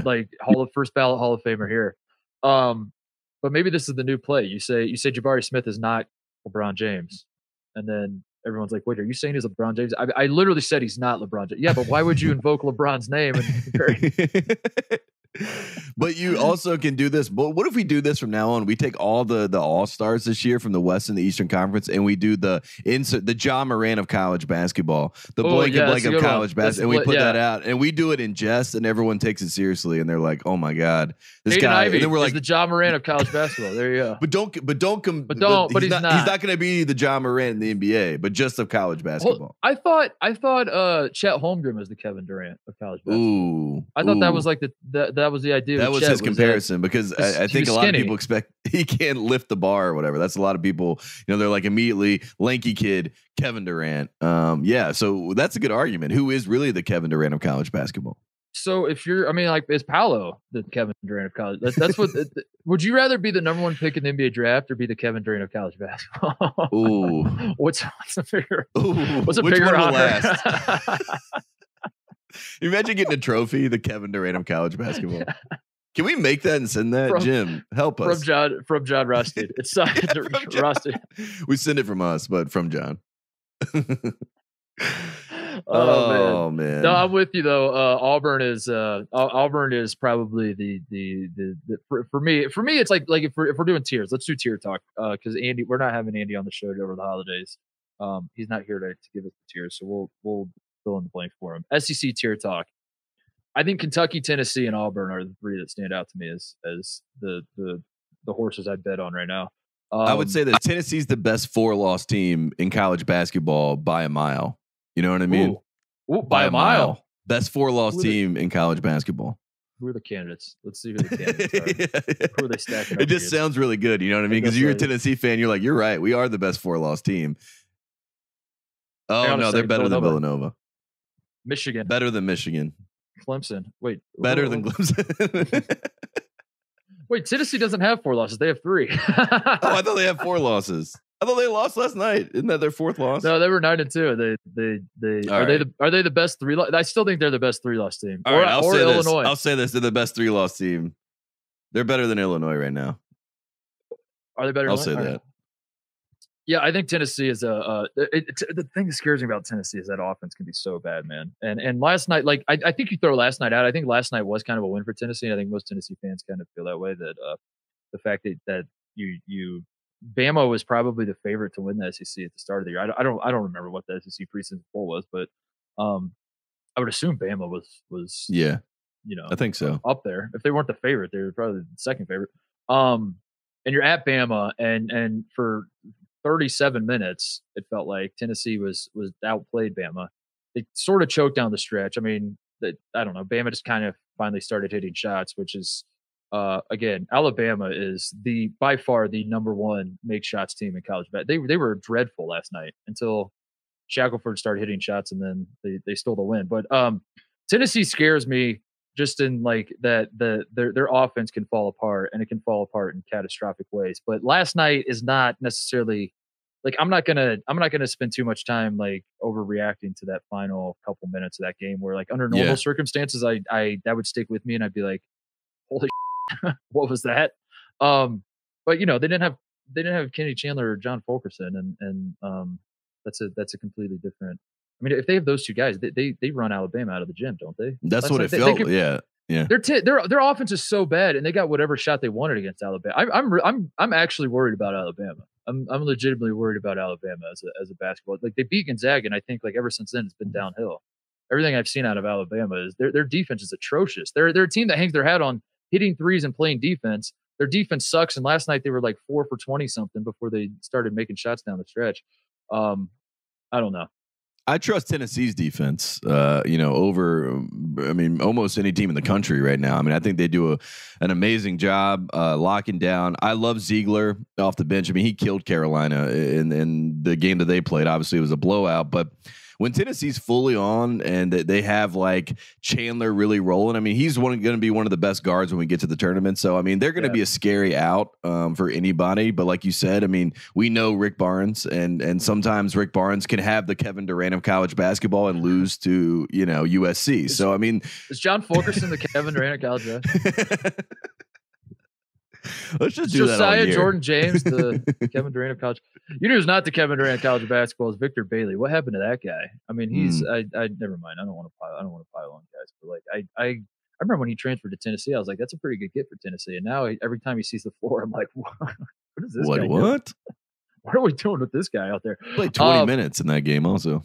like first ballot Hall of Famer here. But maybe this is the new play. You say Jabari Smith is not LeBron James, and then everyone's like, wait, are you saying he's LeBron James? I literally said he's not LeBron James. Yeah, but why would you invoke LeBron's name and compare? But you also can do this. But what if we do this from now on? We take all the all-stars this year from the West and the Eastern Conference, and we do the Ja Morant of college basketball, the blank and blank of college basketball, and we put that out, and we do it in jest, and everyone takes it seriously, and they're like, "Oh my god, this guy!" Ivey and then we're like, "The Ja Morant of college basketball." There you go. But he's not going to be the Ja Morant in the NBA, but just of college basketball. I thought Chet Holmgren was the Kevin Durant of college basketball. I thought that was like that was the idea. That was his comparison, because I think a lot of people expect he can't lift the bar or whatever. That's a lot of people, they're like immediately lanky kid, Kevin Durant. So that's a good argument. Who is really the Kevin Durant of college basketball? So if you're, is Paolo the Kevin Durant of college? That's what. Would you rather be the number one pick in the NBA draft or be the Kevin Durant of college basketball? Ooh, what's a bigger? What's a bigger honor? Last? Imagine getting a trophy, the Kevin Durant of college basketball. Can we make that and send that? Jim, help us. From John Rusted. It's Rusted. We send it from us, but from John. Oh man. No, I'm with you though. Auburn is probably the for me it's like if we're doing tiers, let's do tier talk. Because Andy, we're not having Andy on the show over the holidays. He's not here to give us the tiers, so we'll fill in the blank for him. SEC tier talk. I think Kentucky, Tennessee, and Auburn are the three that stand out to me as the horses I'd bet on right now. I would say that Tennessee's the best 4-loss team in college basketball by a mile. You know what I mean? Ooh, by a mile. Best 4-loss team in college basketball. Who are the candidates? Let's see who the candidates are. Who are they stacking up? It just sounds really good. You know what I mean? Because you're a Tennessee fan. You're like, you're right. We are the best 4-loss team. Oh, no, they're better than Villanova. Michigan. Better than Michigan. Clemson. Wait. Better than Clemson. Wait, Tennessee doesn't have 4 losses. They have 3. Oh, I thought they had 4 losses. I thought they lost last night. Isn't that their 4th loss? No, they were 9-2. Are they the best 3? I still think they're the best 3-loss team. All right, I'll say Illinois. I'll say this: they're the best 3-loss team. They're better than Illinois right now. Are they better? I'll say that. Yeah, I think Tennessee is the thing that scares me about Tennessee is that offense can be so bad, man. And last night, like I think you throw last night out. I think last night was kind of a win for Tennessee. I think most Tennessee fans kind of feel that way. That the fact that you Bama was probably the favorite to win the SEC at the start of the year. I don't remember what the SEC preseason poll was, but I would assume Bama was yeah, I think so, up there. If they weren't the favorite, they were probably the second favorite. And you're at Bama, and for 37 minutes, it felt like Tennessee was outplayed Bama. They sort of choked down the stretch. I mean, I don't know. Bama just kind of finally started hitting shots, which is, again, Alabama is by far the number 1 make shots team in college basketball. They were dreadful last night until Shackelford started hitting shots, and then they stole the win. But Tennessee scares me just in like that their offense can fall apart, and it can fall apart in catastrophic ways. But last night is not necessarily like I'm not gonna spend too much time like overreacting to that final couple minutes of that game where like under normal circumstances I that would stick with me and I'd be like, holy shit, what was that? But they didn't have Kenny Chandler or John Fulkerson, and that's a completely different. I mean, if they have those two guys, they run Alabama out of the gym, don't they? That's what it felt. Yeah. Their offense is so bad, and they got whatever shot they wanted against Alabama. I'm actually worried about Alabama. I'm legitimately worried about Alabama as a basketball. Like they beat Gonzaga, and I think like ever since then it's been downhill. Everything I've seen out of Alabama is their defense is atrocious. They're a team that hangs their hat on hitting threes and playing defense. Their defense sucks, and last night they were like 4 for 20 something before they started making shots down the stretch. I don't know. I trust Tennessee's defense, over, almost any team in the country right now. I mean, I think they do an amazing job locking down. I love Ziegler off the bench. I mean, he killed Carolina in the game that they played. Obviously, it was a blowout, but when Tennessee's fully on and they have like Chandler really rolling, I mean, he's going to be one of the best guards when we get to the tournament. So, I mean, they're going to be a scary out for anybody. But like you said, I mean, we know Rick Barnes, and sometimes Rick Barnes can have the Kevin Durant of college basketball and lose to, USC. So, I mean, is John Fulkerson the Kevin Durant of college basketball? Let's just do Josiah that all year. Jordan James, the Kevin Durant of college. Who's not the Kevin Durant of college basketball is Victor Bailey. What happened to that guy? I mean, he's I never mind. I don't want to pile on guys, but like remember when he transferred to Tennessee, I was like, that's a pretty good get for Tennessee. And now every time he sees the floor, I'm like, what is this guy doing? What? What are we doing with this guy out there? Played 20 minutes in that game also.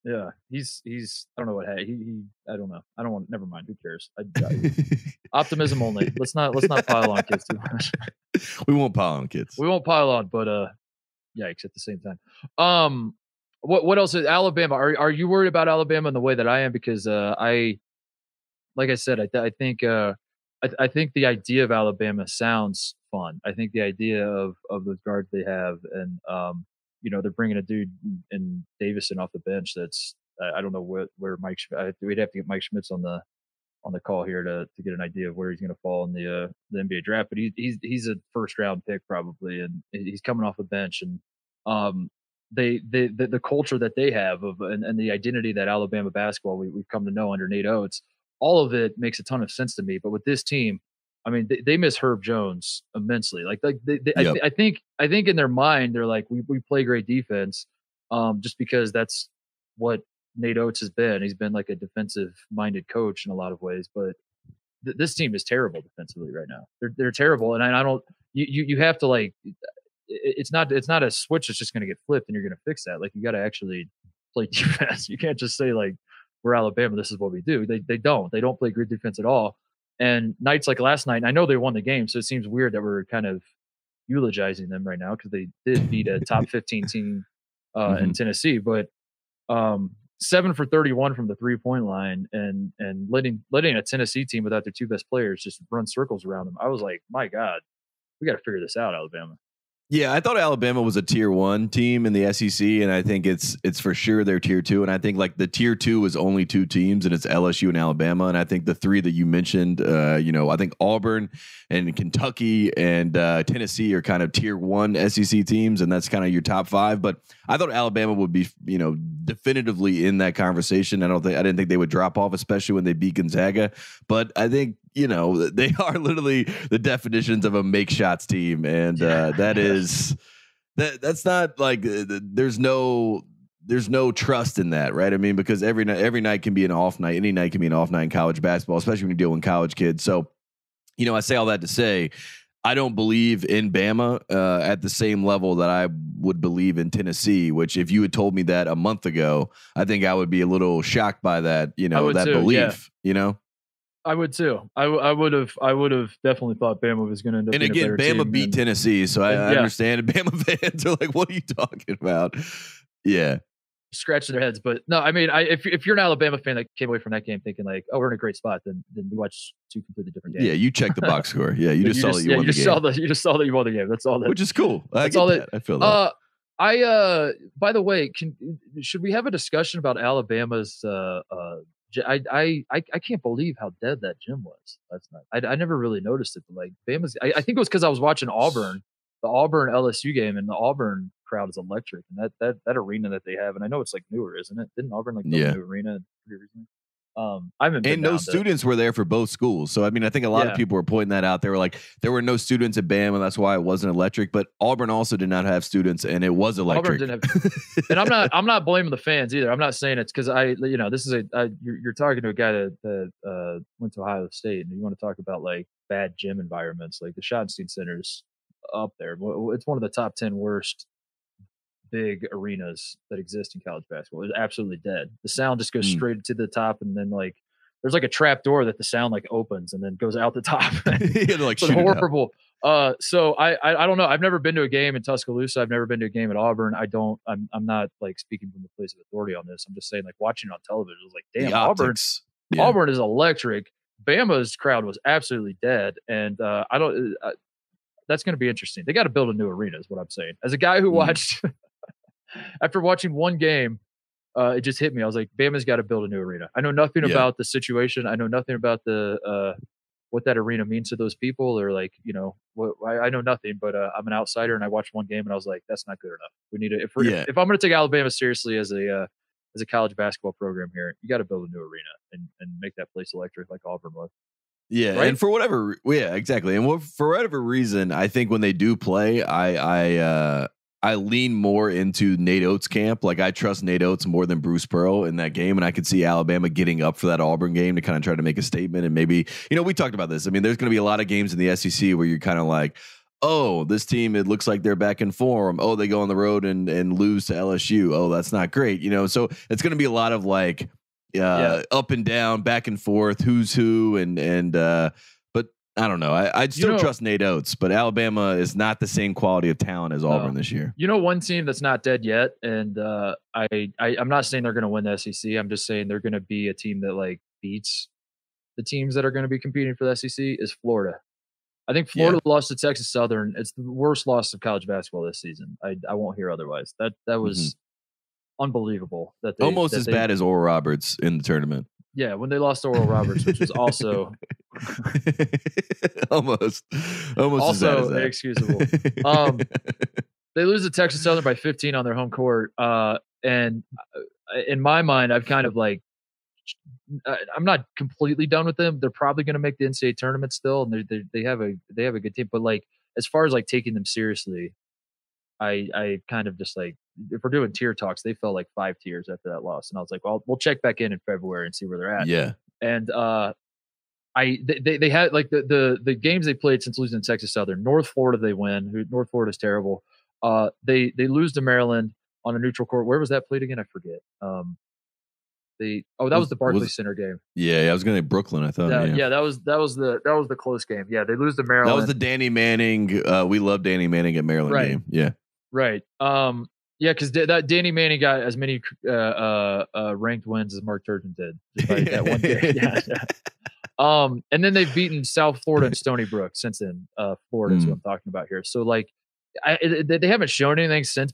Yeah, he's I don't know what he I don't know. I don't want. Never mind. Who cares? Optimism only. Let's not pile on kids too much. We won't pile on kids. We won't pile on, but yikes at the same time. What else is Alabama? Are you worried about Alabama in the way that I am? Because like I said, I think I think the idea of Alabama sounds fun. I think the idea of those guards they have, and they're bringing a dude in Davison off the bench. That's I don't know where Mike. We'd have to get Mike Schmitz on the call here to get an idea of where he's going to fall in the NBA draft. But he's a first round pick probably, and he's coming off the bench. And the culture that they have and the identity that Alabama basketball we've come to know under Nate Oates, all of it makes a ton of sense to me. But with this team, I mean, they miss Herb Jones immensely. Yep. I think in their mind they're like, we play great defense, just because that's what Nate Oates has been. He's been like a defensive-minded coach in a lot of ways, but this team is terrible defensively right now. They're terrible, and I don't. You have to like. It's not a switch that's just going to get flipped and you're going to fix that. Like you got to actually play defense. You can't just say like we're Alabama. This is what we do. They don't play good defense at all. And nights like last night, and I know they won the game, so it seems weird that we're kind of eulogizing them right now because they did beat a top 15 team in Tennessee. But 7 for 31 from the 3-point line, and letting a Tennessee team without their two best players just run circles around them. I was like, my God, we got to figure this out, Alabama. Yeah, I thought Alabama was a tier 1 team in the SEC, and I think it's for sure they're tier 2. And I think like the tier 2 is only 2 teams, and it's LSU and Alabama. And I think the 3 that you mentioned, I think Auburn and Kentucky and Tennessee are kind of tier 1 SEC teams, and that's kind of your top 5. But I thought Alabama would be, definitively in that conversation. I didn't think they would drop off, especially when they beat Gonzaga. But I think they are literally the definitions of a make shots team, and that's not like there's no trust in that, right? I mean, because every night can be an off night. Any night can be an off night in college basketball, especially when you're dealing with college kids. So, I say all that to say, I don't believe in Bama at the same level that I would believe in Tennessee, which if you had told me that a month ago, I think I would be a little shocked by that, that too, belief, I would too. I would have definitely thought Bama was going to end up. And again, Bama beat Tennessee, so I understand. Bama fans are like, "What are you talking about?" Yeah, scratching their heads. But no, I mean, if you're an Alabama fan that came away from that game thinking like, "Oh, we're in a great spot," then we watched 2 completely different games. Yeah, you checked the box score. Yeah, you just saw that you won the game. You just saw that you won the game. That's all that. Which is cool. That's all that. I feel that. By the way, should we have a discussion about Alabama's? I can't believe how dead that gym was last night. I never really noticed it, but like Bama's, I think it was because I was watching the Auburn LSU game, and the Auburn crowd is electric, and that arena that they have, and I know it's like newer, isn't it? Didn't Auburn build a new arena pretty recently? I haven't been and no students were there for both schools. So, I mean, I think a lot of people were pointing that out. They were like, there were no students at Bama. That's why it wasn't electric. But Auburn also did not have students, and it was electric. Auburn didn't have, and I'm not blaming the fans either. I'm not saying it's because this is you're talking to a guy that went to Ohio State, and you want to talk about like bad gym environments. Like the Schottenstein Center's up there. It's one of the top 10 worst big arenas that exist in college basketball. It's absolutely dead. The sound just goes straight to the top, and then like there's like a trap door that the sound like opens and then goes out the top. Yeah, like it's horrible. So I don't know. I've never been to a game in Tuscaloosa. I've never been to a game at Auburn. I'm not like speaking from the place of authority on this. I'm just saying like watching it on television, it was like, damn, Auburn is electric. Bama's crowd was absolutely dead, and that's going to be interesting. They got to build a new arena, is what I'm saying. As a guy who watched. After watching one game, it just hit me. I was like, Bama's got to build a new arena. I know nothing about the situation. I know nothing about the what that arena means to those people, or like, I know nothing, but I'm an outsider, and I watched one game, and I was like, that's not good enough. We need to, if I'm going to take Alabama seriously as a college basketball program here, you got to build a new arena and make that place electric like Auburn was. Yeah, right? And for whatever, exactly. And for whatever reason, I think when they do play, I I lean more into Nate Oates' camp. Like I trust Nate Oates more than Bruce Pearl in that game, and I could see Alabama getting up for that Auburn game to kind of try to make a statement. And maybe, we talked about this. I mean, there's going to be a lot of games in the SEC where you're kind of like, oh, this team, it looks like they're back in form. Oh, they go on the road and lose to LSU. Oh, that's not great. So it's going to be a lot of like up and down, back and forth, who's who, and I don't know. I'd still trust Nate Oates, but Alabama is not the same quality of talent as Auburn this year. One team that's not dead yet, and I'm not saying they're going to win the SEC. I'm just saying they're going to be a team that like beats the teams that are going to be competing for the SEC is Florida. I think Florida lost to Texas Southern. It's the worst loss of college basketball this season. I won't hear otherwise. That was unbelievable. Almost as bad as Oral Roberts in the tournament. Yeah, when they lost to Oral Roberts, which was also almost also as bad as that. Inexcusable. They lose to Texas Southern by 15 on their home court, and in my mind, I've kind of like I'm not completely done with them. They're probably going to make the NCAA tournament still, and they have a good team. But like as far as like taking them seriously, I kind of just like, if we're doing tier talks, they fell like 5 tiers after that loss. And I was like, well, we'll check back in February and see where they're at. Yeah. And they had like the games they played since losing to Texas Southern. North Florida they win. North Florida's terrible. They lose to Maryland on a neutral court. Where was that played again? I forget. That was the Barclays Center game. Yeah, I was going to say Brooklyn. I thought. Yeah, that was the close game. Yeah, they lose to Maryland. That was the Danny Manning. We love Danny Manning at Maryland game. Yeah. Right. Yeah, because that Danny Manning got as many ranked wins as Mark Turgeon did just by that one game. Yeah. And then they've beaten South Florida and Stony Brook since then. Florida is what I'm talking about here. So like, they haven't shown anything since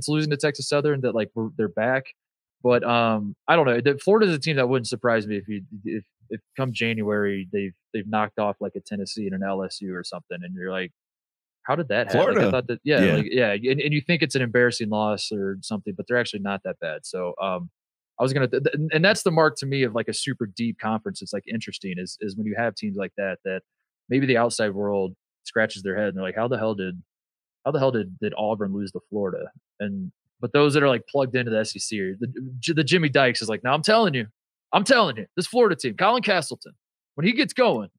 losing to Texas Southern that like they're back. But I don't know. Florida's a team that wouldn't surprise me if come January they've knocked off like a Tennessee and an LSU or something, and you're like, how did that happen? Florida. Like, I thought that, and you think it's an embarrassing loss or something, but they're actually not that bad. So I was gonna, and that's the mark to me of like a super deep conference. It's like interesting is when you have teams like that maybe the outside world scratches their head and they're like, how the hell did Auburn lose to Florida? But those that are like plugged into the SEC, or the Jimmy Dykes is like, no, I'm telling you, this Florida team, Colin Castleton, when he gets going.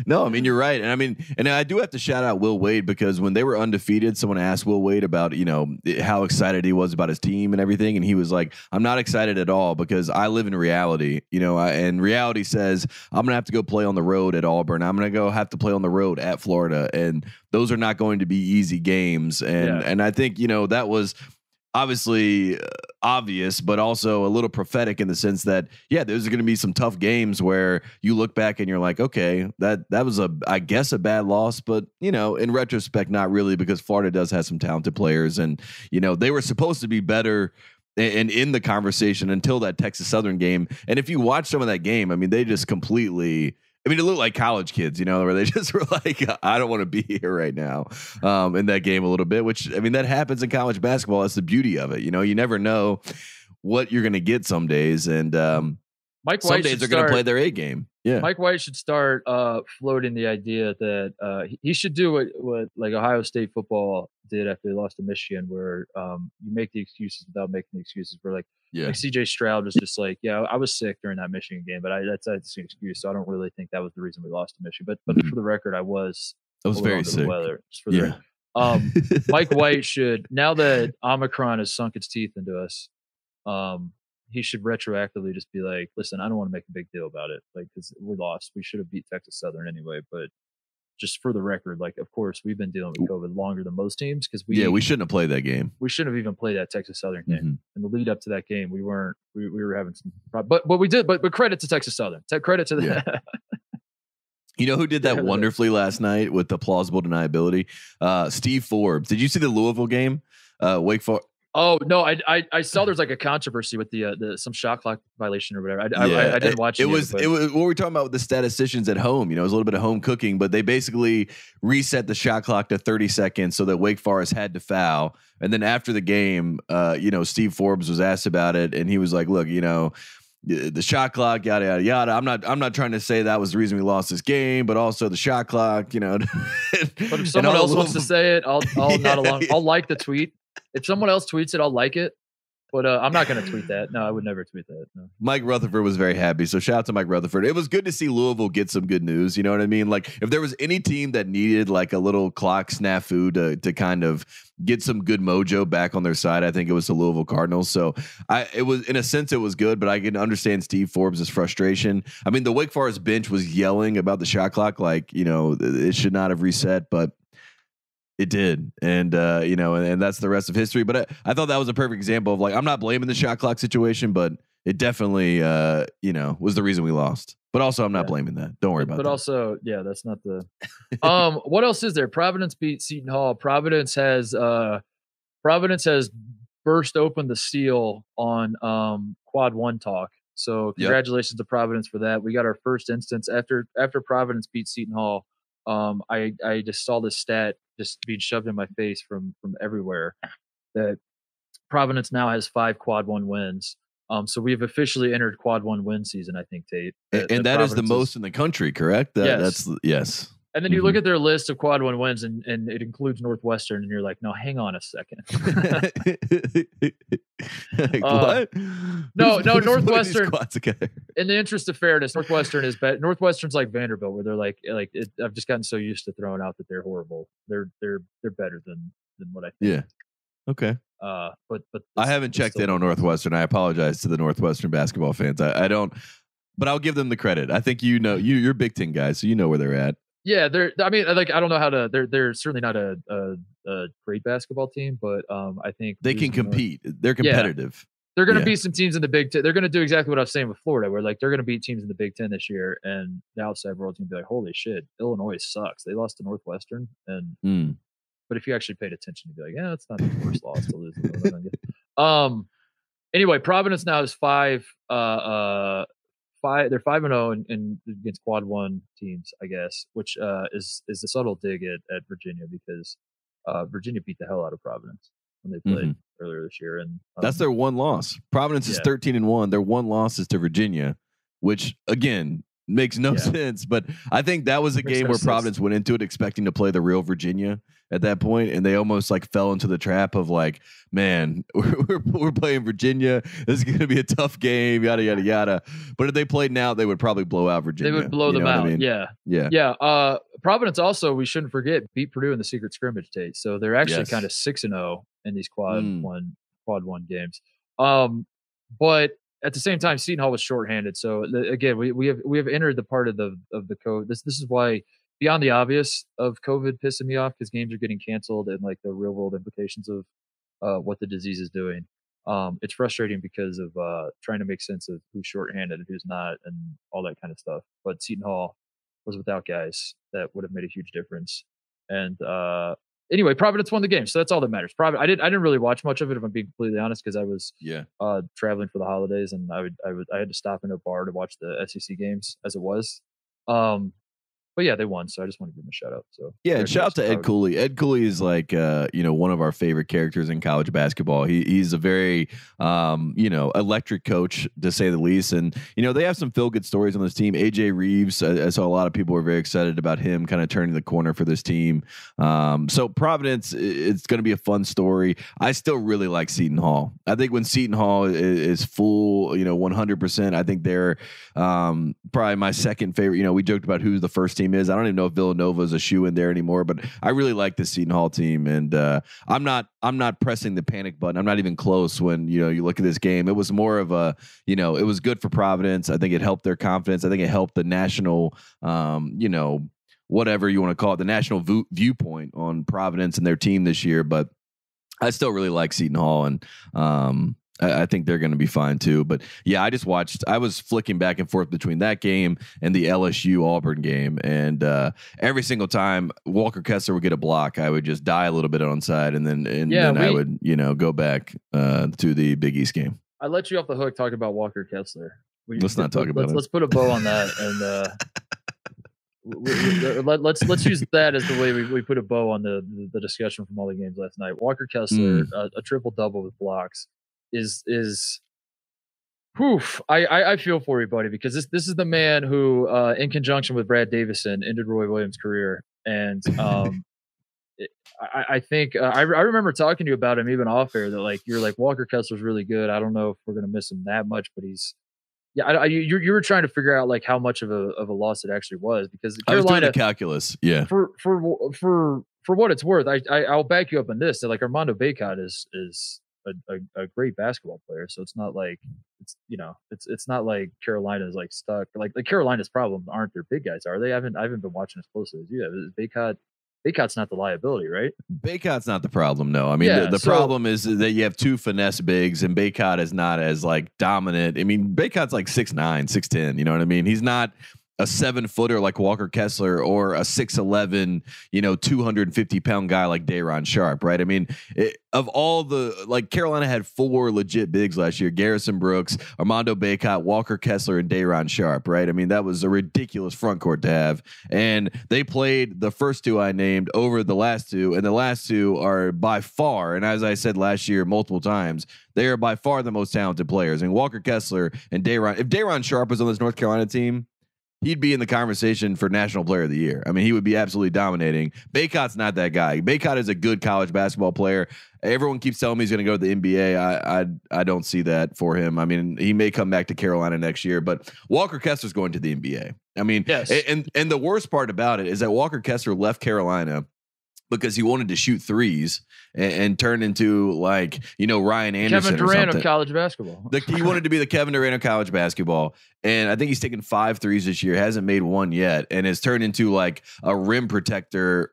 No, I mean, you're right. And I do have to shout out Will Wade, because when they were undefeated, someone asked Will Wade about, how excited he was about his team and everything. And he was like, I'm not excited at all, because I live in reality, and reality says I'm going to have to go play on the road at Auburn. I'm going to have to play on the road at Florida. And those are not going to be easy games. And I think, that was obviously obvious, but also a little prophetic in the sense that, there's going to be some tough games where you look back and you're like, okay, that was I guess a bad loss, but in retrospect, not really, because Florida does have some talented players, and they were supposed to be better and in the conversation until that Texas Southern game. And if you watch some of that game, I mean, they just completely, it looked like college kids, where they just were like, I don't want to be here right now, in that game a little bit, which, that happens in college basketball. That's the beauty of it. You never know what you're going to get some days. And Mike White some days they're going to play their A game. Yeah. Mike White should start floating the idea that he should do what like Ohio State football did after they lost to Michigan, where you make the excuses without making the excuses. For like CJ Stroud was just like, I was sick during that Michigan game, but that's an excuse. So I don't really think that was the reason we lost to Michigan. But for the record, I was very sick. Just for the record. Mike White should, now that Omicron has sunk its teeth into us, he should retroactively just be like, listen, I don't want to make a big deal about it. Like, because we lost. We should have beat Texas Southern anyway. But just for the record, like, of course, we've been dealing with COVID longer than most teams, because we shouldn't have played that game. We shouldn't have even played that Texas Southern game. And the lead up to that game, we were having some problems. But we did. But credit to Texas Southern. Credit to them. You know who did that wonderfully last night with the plausible deniability? Steve Forbes. Did you see the Louisville game? Wake Forest. Oh no, I saw there's like a controversy with the some shot clock violation or whatever. I didn't watch it. It was what we were talking about with the statisticians at home. It was a little bit of home cooking, but they basically reset the shot clock to 30 seconds so that Wake Forest had to foul. And then after the game, Steve Forbes was asked about it, and he was like, "Look, the shot clock, yada yada yada. I'm not trying to say that was the reason we lost this game, but also the shot clock, you know. But if someone else wants to say it, I'll not along. I'll like the tweet. If someone else tweets it, I'll like it. But I'm not going to tweet that. No, I would never tweet that. No. Mike Rutherford was very happy. So shout out to Mike Rutherford. It was good to see Louisville get some good news. You know what I mean? Like if there was any team that needed like a little clock snafu to kind of get some good mojo back on their side, I think it was the Louisville Cardinals. So it was, in a sense, it was good, but I can understand Steve Forbes' frustration. I mean, the Wake Forest bench was yelling about the shot clock, like, you know, it should not have reset, but it did. And, you know, and that's the rest of history. But I thought that was a perfect example of like, I'm not blaming the shot clock situation, but it definitely, you know, was the reason we lost. But also, I'm not blaming that. Don't worry about that. But also, yeah, that's not the. What else is there? Providence beat Seton Hall. Providence has burst open the seal on Quad 1 talk. So congratulations to Providence for that. We got our first instance after Providence beat Seton Hall. I just saw this stat just being shoved in my face from everywhere that Providence now has 5 Quad 1 wins. So we've officially entered Quad 1 win season, I think, Tate. And that is the most in the country, correct? Yes. And then you look at their list of Quad 1 wins, and it includes Northwestern, and you're like, no, hang on a second. Like, what? No, Northwestern. In the interest of fairness, Northwestern is better. Northwestern's like Vanderbilt, where they're like I've just gotten so used to throwing out that they're horrible. They're better than what I think. Yeah. Okay. But I haven't checked in on Northwestern. I apologize to the Northwestern basketball fans. I don't, but I'll give them the credit. I think you're Big Ten guys, so you know where they're at. Yeah, I mean, like I don't know how to. They're certainly not a great basketball team, but I think they can compete. They're competitive. Yeah. They're going to beat some teams in the Big Ten. They're going to do exactly what I was saying with Florida, where like they're going to beat teams in the Big Ten this year, and the outside world's going to be like, "Holy shit, Illinois sucks. They lost to Northwestern." And but if you actually paid attention, you'd be like, "Yeah, it's not the worst loss to lose." Anyway, Providence now is 5. They're 5-0 in against Quad 1 teams, I guess, which is a subtle dig at Virginia because Virginia beat the hell out of Providence when they played earlier this year, and that's their one loss. Providence is 13-1. Their one loss is to Virginia, which again makes no sense. But I think that was a game where Providence went into it expecting to play the real Virginia at that point, and they almost like fell into the trap of like, man, we're playing Virginia. This is going to be a tough game, yada yada yada. But if they played now, they would probably blow out Virginia. They would blow them out. I mean? Yeah. Providence also, we shouldn't forget, beat Purdue in the secret scrimmage, Tate. So they're actually kind of 6-0 in these Quad 1 games. But at the same time, Seton Hall was shorthanded. So again, we have entered the part of the code. This is why, beyond the obvious of COVID pissing me off because games are getting canceled and like the real world implications of what the disease is doing. It's frustrating because of trying to make sense of who's shorthanded and who's not and all that kind of stuff. But Seton Hall was without guys that would have made a huge difference. And anyway, Providence won the game, so that's all that matters. I didn't really watch much of it, if I'm being completely honest, because I was traveling for the holidays, and I had to stop in a bar to watch the SEC games as it was. But yeah, they won, so I just want to give them a shout out. So yeah, and shout out to Ed Cooley. Ed Cooley is like one of our favorite characters in college basketball. He's a very electric coach, to say the least. And they have some feel good stories on this team. AJ Reeves, I saw a lot of people were very excited about him kind of turning the corner for this team. So Providence, it's going to be a fun story. I still really like Seton Hall. I think when Seton Hall is full, 100%, I think they're probably my second favorite. We joked about who the first team is. I don't even know if Villanova is a shoe in there anymore, but I really like the Seton Hall team, and I'm not pressing the panic button. I'm not even close when you look at this game. It was more of a it was good for Providence. I think it helped their confidence. I think it helped the national whatever you want to call it, the national viewpoint on Providence and their team this year. But I still really like Seton Hall, and I think they're going to be fine too. But yeah, I was flicking back and forth between that game and the LSU Auburn game. And every single time Walker Kessler would get a block, I would just die a little bit on side. And then I would, go back to the Big East game. I let you off the hook talking about Walker Kessler. Let's not talk about it. Let's put a bow on that. And let's use that as the way we put a bow on the discussion from all the games last night. Walker Kessler, a triple double with blocks. Is Oof, I feel for you, buddy, because this is the man who, in conjunction with Brad Davison, ended Roy Williams' career, and I think I remember talking to you about him even off air that like you're like Walker Kessler's really good. I don't know if we're gonna miss him that much, but he's you were trying to figure out like how much of a loss it actually was because Carolina, I was doing the calculus. Yeah. For what it's worth, I'll back you up on this. That like Armando Bacot is a great basketball player. So it's not like it's not like Carolina's like stuck. Like Carolina's problem aren't their big guys, are they? I haven't been watching as closely as you have. Bacot's not the liability, right? Bacot's not the problem, no. I mean, the problem is that you have two finesse bigs, and Bacot is not as like dominant. I mean, Bacot's like 6'9", 6'10". You know what I mean? He's not a 7-footer like Walker Kessler or a 6'11", 250-pound guy like Day'Ron Sharpe, right? I mean, of all the like Carolina had 4 legit bigs last year: Garrison Brooks, Armando Bacot, Walker Kessler, and Day'Ron Sharpe, right? I mean, that was a ridiculous front court to have, and they played the first 2 I named over the last 2, and the last 2 are by far, and as I said last year multiple times, they are by far the most talented players. And Walker Kessler and Day'Ron, if Day'Ron Sharpe was on this North Carolina team, he'd be in the conversation for National Player of the Year. I mean, he would be absolutely dominating. Bacot's not that guy. Bacot is a good college basketball player. Everyone keeps telling me he's going to go to the NBA. I don't see that for him. I mean, he may come back to Carolina next year, but Walker Kessler's going to the NBA. I mean, yes. And the worst part about it is that Walker Kessler left Carolina because he wanted to shoot threes and turn into like, Ryan Anderson. Kevin Durant of college basketball. He wanted to be the Kevin Durant of college basketball. And I think he's taken 5 threes this year, hasn't made one yet, and has turned into like a rim protector.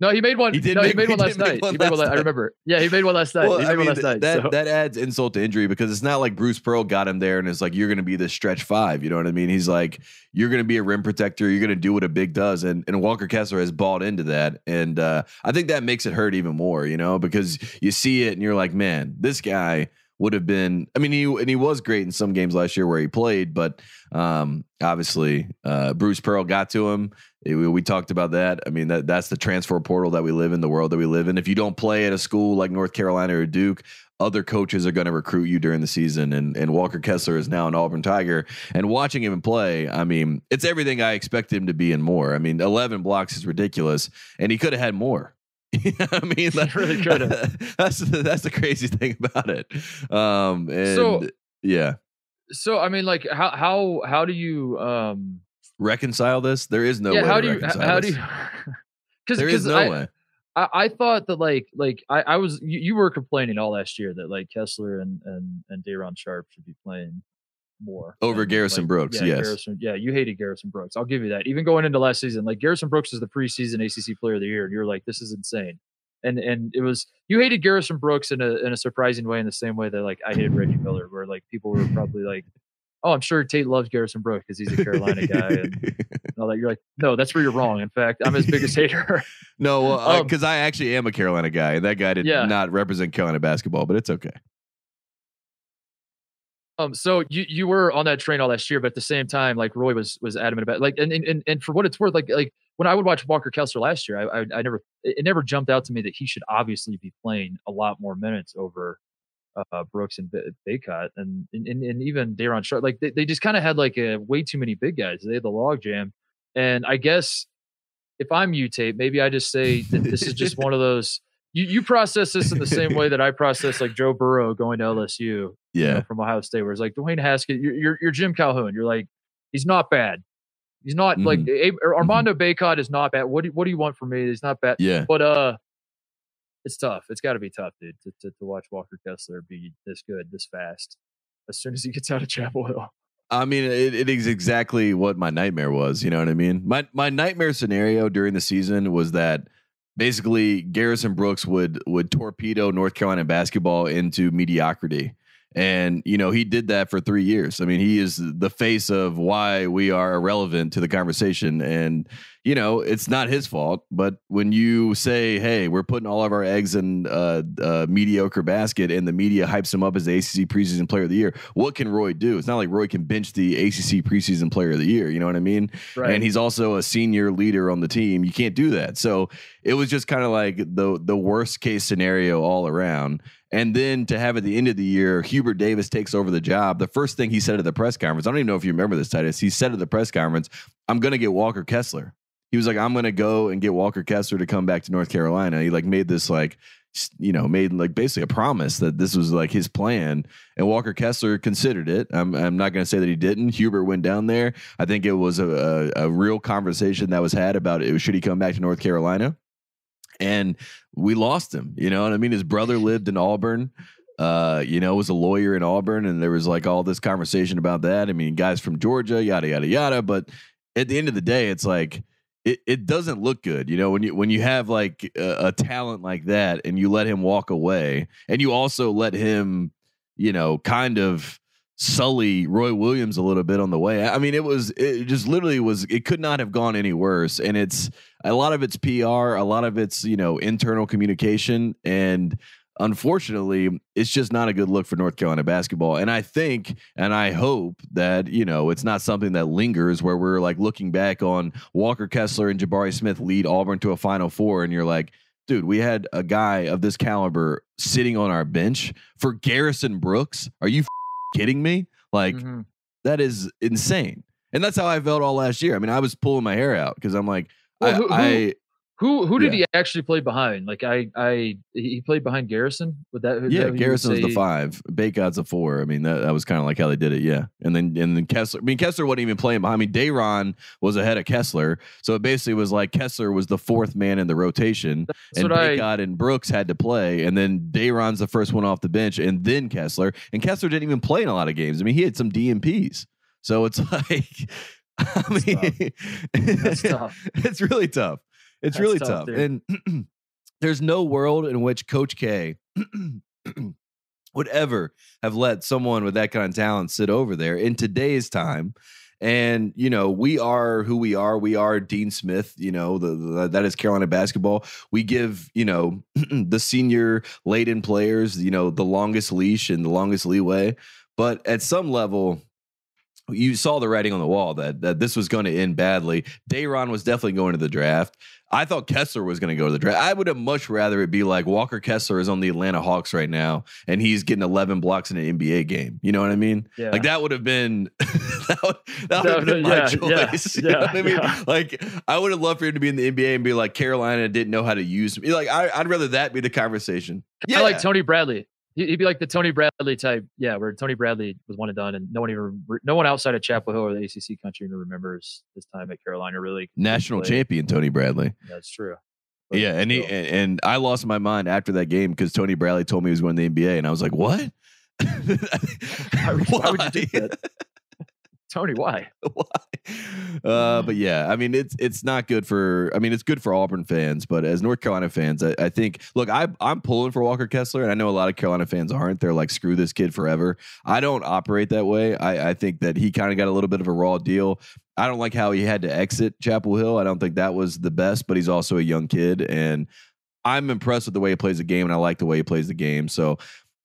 No, he made one. He made one last night. I remember. Yeah, he made one last night. Well, that adds insult to injury because it's not like Bruce Pearl got him there and it's like, you're going to be the stretch 5. You know what I mean? He's like, you're going to be a rim protector. You're going to do what a big does. And Walker Kessler has bought into that. And I think that makes it hurt even more, because you see it and you're like, man, this guy would have been, I mean, he was great in some games last year where he played, but obviously Bruce Pearl got to him. We talked about that. I mean, that's the transfer portal that we live in, the world that we live in. If you don't play at a school like North Carolina or Duke, other coaches are going to recruit you during the season. And Walker Kessler is now an Auburn Tiger. And watching him play, I mean, it's everything I expect him to be and more. I mean, 11 blocks is ridiculous, and he could have had more. I mean, that really could have. That's the crazy thing about it. So I mean, like, how do you reconcile this? There is no way. How do you? Because there is no way. I thought that like I was you were complaining all last year that like Kessler and Day'Ron Sharpe should be playing more over Garrison Brooks. Yes. You hated Garrison Brooks. I'll give you that. Even going into last season, like Garrison Brooks is the preseason ACC Player of the Year, and you're like, this is insane. And it was, you hated Garrison Brooks in a surprising way, in the same way that like I hated Reggie Miller, where like people were probably like, oh, I'm sure Tate loves Garrison Brooks because he's a Carolina guy and all that. You're like, no, that's where you're wrong. In fact, I'm his biggest hater. No, because I actually am a Carolina guy, and that guy did not represent Carolina basketball, but it's okay. So you were on that train all last year, but at the same time, like Roy was adamant about like, and for what it's worth, like when I would watch Walker Kessler last year, it never jumped out to me that he should obviously be playing a lot more minutes over Brooks and Bacot and even Day'Ron Sharpe. Like they just kind of had like way too many big guys. They had the log jam, and I guess if I'm you, Tate, maybe I just say that this is just one of those. You process this in the same way that I process like Joe Burrow going to LSU, from Ohio State, where it's like Dwayne Haskett, you're Jim Calhoun. You're like, he's not bad. He's not like Armando Bacot is not bad. What do you want from me? He's not bad. Yeah. But it's tough. It's got to be tough, dude, to watch Walker Kessler be this good, this fast, as soon as he gets out of Chapel Hill. I mean, it is exactly what my nightmare was. You know what I mean? My nightmare scenario during the season was that basically Garrison Brooks would torpedo North Carolina basketball into mediocrity. And, he did that for 3 years. I mean, he is the face of why we are irrelevant to the conversation. And it's not his fault. But when you say, hey, we're putting all of our eggs in a mediocre basket and the media hypes him up as the ACC preseason player of the year, what can Roy do? It's not like Roy can bench the ACC preseason player of the year. You know what I mean? Right. And he's also a senior leader on the team. You can't do that. So it was just kind of like the worst case scenario all around. And then to have at the end of the year, Hubert Davis takes over the job. The first thing he said at the press conference, I don't even know if you remember this, Titus. He said at the press conference, I'm going to get Walker Kessler. He was like, I'm going to go and get Walker Kessler to come back to North Carolina. He made this made basically a promise that this was like his plan. And Walker Kessler considered it. I'm not going to say that he didn't. Hubert went down there. I think it was a real conversation that was had about it. Should he come back to North Carolina? And we lost him, you know what I mean? His brother lived in Auburn, was a lawyer in Auburn. And there was like all this conversation about that. I mean, guys from Georgia, yada, yada, yada. But at the end of the day, it's like, it doesn't look good. When you have like a talent like that and you let him walk away and you also let him, kind of sully Roy Williams a little bit on the way. I mean, it could not have gone any worse. And it's a lot of it's PR, a lot of it's, internal communication. And unfortunately, it's just not a good look for North Carolina basketball. And I think, and I hope that, it's not something that lingers where we're like looking back on Walker Kessler and Jabari Smith lead Auburn to a Final Four. And you're like, dude, we had a guy of this caliber sitting on our bench for Garrison Brooks. Are you kidding me? Like, that is insane. And that's how I felt all last year. I mean, I was pulling my hair out because I'm like, who did he actually play behind? Like he played behind Garrison with that. Garrison was the 5, Bakeout's the 4. I mean, that was kind of like how they did it. Yeah. And then Kessler, Kessler wasn't even playing behind me. Dayron was ahead of Kessler. So it basically was like Kessler was the 4th man in the rotation and Bakeout and Brooks had to play. And then Dayron's the first one off the bench and then Kessler, and Kessler didn't even play in a lot of games. I mean, he had some DMPs. So it's like, that's tough. It's really tough. It's really tough. Dude. And there's no world in which Coach K would ever have let someone with that kind of talent sit over there in today's time. And, we are who we are. We are Dean Smith, that is Carolina basketball. We give, the senior laden players, the longest leash and the longest leeway. But at some level, you saw the writing on the wall that this was going to end badly. Dayron was definitely going to the draft. I thought Kessler was going to go to the draft. I would have much rather it be like Walker Kessler is on the Atlanta Hawks right now, and he's getting 11 blocks in an NBA game. You know what I mean? Yeah. Like that would have been that would have been my choice. You know what I mean? Yeah. Like I would have loved for him to be in the NBA and be like Carolina didn't know how to use me. Like I'd rather that be the conversation. I like Tony Bradley. He'd be like the Tony Bradley type, where Tony Bradley was one and done, and no one outside of Chapel Hill or the ACC country even remembers his time at Carolina. Really, national champion Tony Bradley. That's true. But yeah, and I lost my mind after that game because Tony Bradley told me he was going to the NBA, and I was like, "What? Why would you do that?" Tony, why? But yeah, I mean, it's not good for. I mean, it's good for Auburn fans, but as North Carolina fans, I think. Look, I'm pulling for Walker Kessler, and I know a lot of Carolina fans aren't. They're like, screw this kid forever. I don't operate that way. I think that he kind of got a little bit of a raw deal. I don't like how he had to exit Chapel Hill. I don't think that was the best, but he's also a young kid, and I'm impressed with the way he plays the game, and I like the way he plays the game. So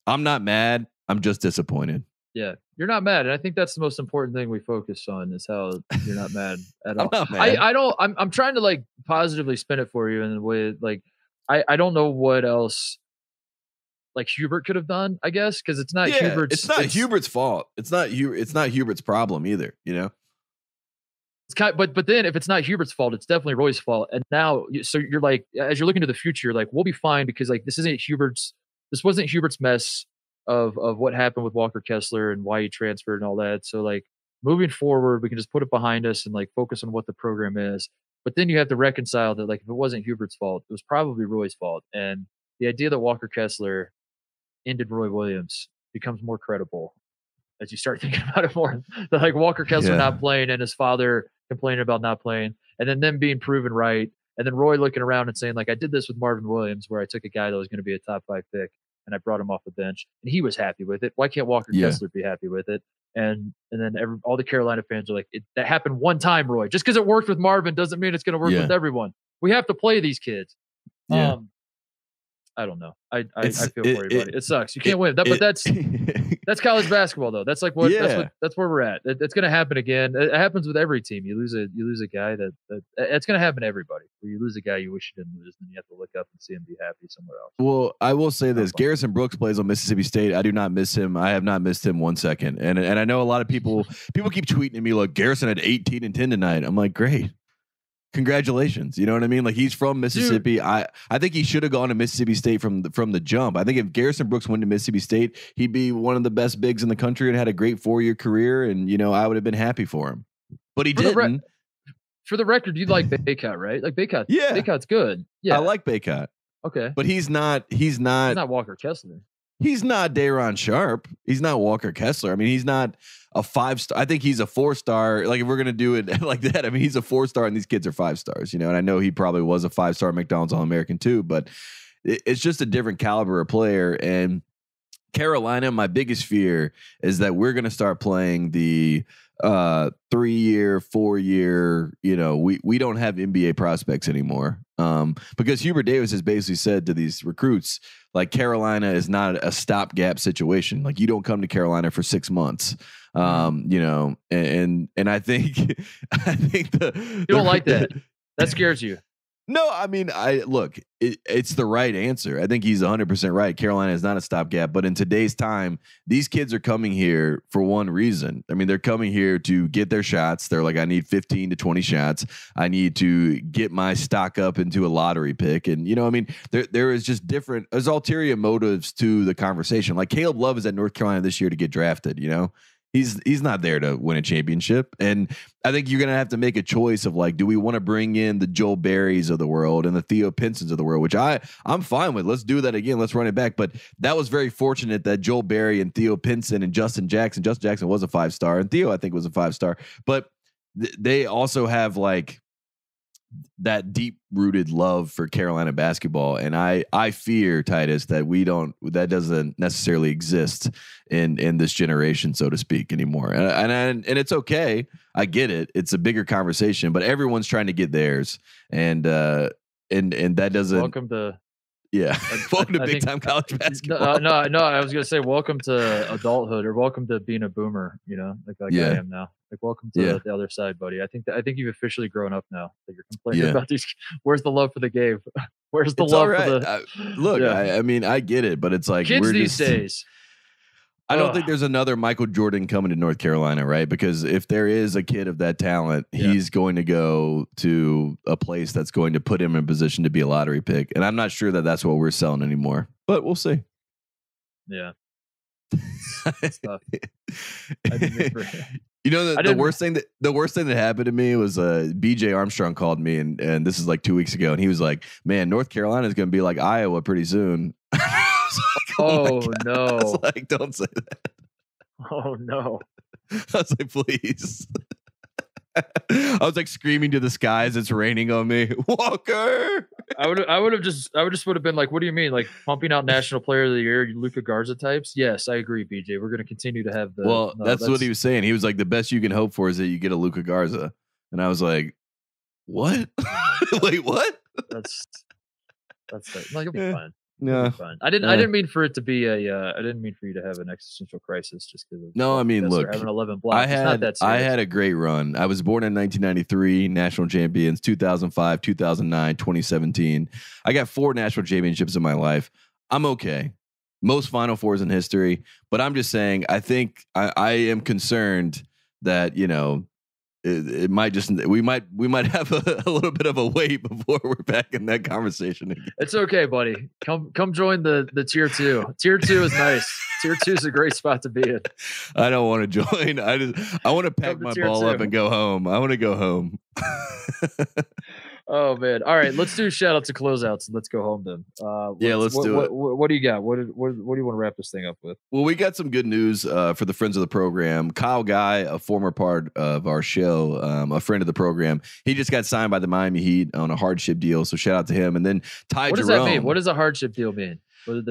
I'm not mad. I'm just disappointed. Yeah, you're not mad, and I think that's the most important thing we focus on is how you're not mad at all. I'm not mad. I'm trying to like positively spin it for you in a way like I don't know what else like Hubert could have done. I guess because it's not Hubert's. It's not Hubert's fault. It's not Hubert's problem either. It's kind of, but then if it's not Hubert's fault, it's definitely Roy's fault. And now, so you're like, as you're looking to the future, you're like, we'll be fine because like this wasn't Hubert's mess of what happened with Walker Kessler and why he transferred and all that. So like moving forward, we can just put it behind us and like focus on what the program is. But then you have to reconcile that like if it wasn't Hubert's fault, it was probably Roy's fault. And the idea that Walker Kessler ended Roy Williams becomes more credible as you start thinking about it more. That like Walker Kessler not playing and his father complaining about not playing, and then them being proven right, and then Roy looking around and saying like, I did this with Marvin Williams where I took a guy that was going to be a top 5 pick and I brought him off the bench and he was happy with it. Why can't Walker Kessler be happy with it? And then all the Carolina fans are like, that happened one time, Roy. Just because it worked with Marvin doesn't mean it's going to work with everyone. We have to play these kids. Yeah. I don't know. I feel for everybody. It sucks. You can't win. But that's college basketball, though. That's like that's where we're at. It's going to happen again. It happens with every team. You lose a guy that it's going to happen to everybody. Where you lose a guy you wish you didn't lose, and you have to look up and see him be happy somewhere else. Well, I will say this: Garrison Brooks plays on Mississippi State. I do not miss him. I have not missed him 1 second. And I know a lot of people keep tweeting at me like Garrison had 18 and 10 tonight. I'm like, great. Congratulations. You know what I mean? Like, he's from Mississippi. Dude. I think he should have gone to Mississippi State from the jump. I think if Garrison Brooks went to Mississippi State, he'd be one of the best bigs in the country and had a great 4-year career. And, I would have been happy for him. But he didn't. For the record, you like Baycott, right? Like Baycott. Yeah. Baycott's good. Yeah. I like Baycott. Okay. But he's not Walker Kessler. He's not Day'Ron Sharp. He's not Walker Kessler. I mean, he's not a 5-star. I think he's a 4-star. Like, if we're going to do it like that, I mean, he's a 4-star and these kids are 5 stars, and I know he probably was a 5-star McDonald's All-American too, but it's just a different caliber of player. And Carolina, my biggest fear is that we're going to start playing the 3-year, 4-year, we don't have NBA prospects anymore. Because Hubert Davis has basically said to these recruits, like, Carolina is not a stopgap situation. Like, you don't come to Carolina for 6 months. And I think you don't like that. That scares you. No, I mean, it's the right answer. I think he's 100% right. Carolina is not a stopgap, but in today's time, these kids are coming here for one reason. I mean, they're coming here to get their shots. They're like, I need 15 to 20 shots. I need to get my stock up into a lottery pick. And, I mean, there is just there's ulterior motives to the conversation. Like, Caleb Love is at North Carolina this year to get drafted, He's not there to win a championship. And I think you're going to have to make a choice of, like, do we want to bring in the Joel Berrys of the world and the Theo Pinsons of the world, which I'm fine with. Let's do that again. Let's run it back. But that was very fortunate that Joel Berry and Theo Pinson and Justin Jackson was a 5-star, and Theo, I think, was a 5-star. But they also have, like, that deep rooted love for Carolina basketball. And I fear, Titus, that doesn't necessarily exist in this generation, so to speak, anymore. And it's okay. I get it. It's a bigger conversation, but everyone's trying to get theirs. And that doesn't. Welcome to. Yeah. Welcome to big time college basketball. No, I was going to say, welcome to adulthood, or welcome to being a boomer, like I am now. Like, welcome to the other side, buddy. I think you've officially grown up now, that you're complaining about these. Where's the love for the game? Where's the love for the I mean, I get it, but it's like, kids these days. I don't think there's another Michael Jordan coming to North Carolina, right? Because if there is a kid of that talent, he's going to go to a place that's going to put him in a position to be a lottery pick. And I'm not sure that that's what we're selling anymore, but we'll see. Yeah. The worst thing that happened to me was BJ Armstrong called me, and this is like 2 weeks ago, and he was like, "Man, North Carolina is going to be like Iowa pretty soon." Oh no! I was like, don't say that. Oh no! I was like, please. I was like screaming to the skies, "It's raining on me, Walker!" I would have been like, "What do you mean? Like pumping out National Player of the Year, Luka Garza types?" Yes, I agree, BJ. We're going to continue to have the. Well, that's what he was saying. He was like, "The best you can hope for is that you get a Luka Garza," and I was like, "What? Wait, what?" That's like, it'll be fine. No, I didn't mean for it to be I didn't mean for you to have an existential crisis just because. No, I mean, look, having 11 blocks. I had a great run. I was born in 1993, national champions, 2005, 2009, 2017. I got 4 national championships in my life. I'm okay. Most Final Fours in history, but I'm just saying, I think I am concerned that, it might we might have a little bit of a wait before we're back in that conversation again. It's okay, buddy. Come join the tier 2. Tier 2 is nice. Tier 2 is a great spot to be in. I don't want to join. I want to pack my ball up and go home. I want to go home. Oh man! All right, let's do shoutouts and closeouts, and let's go home then. Let's do it. What do you got? What do you want to wrap this thing up with? Well, we got some good news for the friends of the program. Kyle Guy, a former part of our show, a friend of the program, he just got signed by the Miami Heat on a hardship deal. So shout out to him. And then Ty Jerome. What does that mean? What does a hardship deal mean?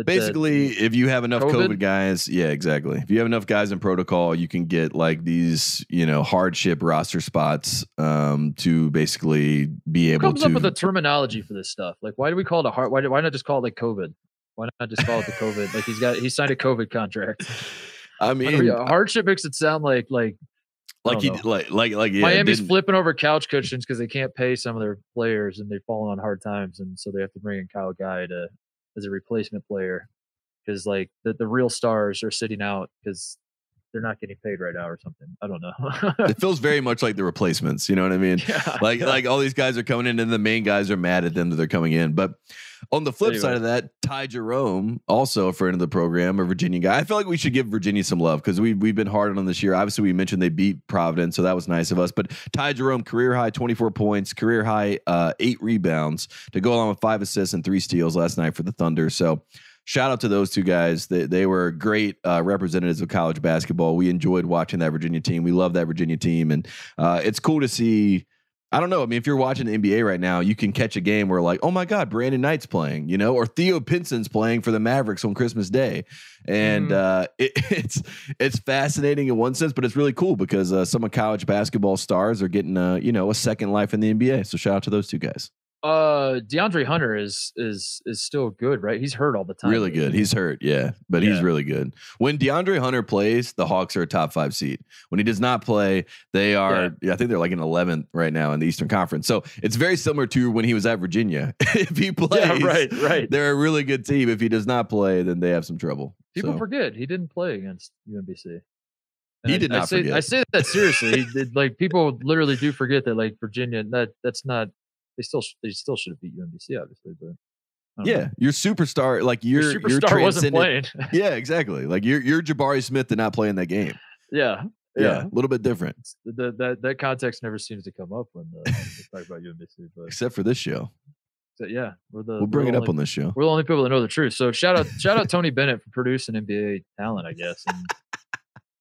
Basically, if you have enough COVID guys, yeah, exactly. If you have enough guys in protocol, you can get like these, hardship roster spots to basically be able to. Who comes up with the terminology for this stuff? Like, why do we call it why not just call it like COVID? Why not just call it the COVID? Like he signed a COVID contract. I mean, hardship makes it sound like Miami's flipping over couch cushions because they can't pay some of their players and they've fallen on hard times, and so they have to bring in Kyle Guy as a replacement player because like the real stars are sitting out because they're not getting paid right now or something. I don't know. It feels very much like the replacements. You know what I mean? Yeah, like all these guys are coming in and the main guys are mad at them that they're coming in. But on the flip side of that, Ty Jerome, also a friend of the program, a Virginia guy. I feel like we should give Virginia some love because we've been hard on them this year. Obviously, we mentioned they beat Providence, so that was nice of us. But Ty Jerome, career high 24 points, career high 8 rebounds to go along with 5 assists and 3 steals last night for the Thunder. So shout out to those two guys. They were great representatives of college basketball. We enjoyed watching that Virginia team. We love that Virginia team. And it's cool to see. I don't know. I mean, if you're watching the NBA right now, you can catch a game where like, oh my God, Brandon Knight's playing, or Theo Pinson's playing for the Mavericks on Christmas Day. And it's fascinating in one sense, but it's really cool because some of college basketball stars are getting a second life in the NBA. So shout out to those two guys. DeAndre Hunter is still good, right? He's hurt all the time. Really good. He's hurt, yeah, but he's really good. When DeAndre Hunter plays, the Hawks are a top 5 seed. When he does not play, they are. I think they're like in 11th right now in the Eastern Conference. So it's very similar to when he was at Virginia. If he plays, right, they're a really good team. If he does not play, then they have some trouble. People forget he didn't play against UMBC. He did not forget. I say that seriously. Like people literally do forget that like Virginia. That's not. They still should have beat UMBC, obviously, but your superstar, like your superstar wasn't playing. Yeah, exactly. Like your Jabari Smith did not play in that game. Yeah, a little bit different. That context never seems to come up when we talk about UMBC, but except for this show. So yeah, we'll bring it up on this show. We're the only people that know the truth. So shout out Tony Bennett for producing NBA talent, I guess. And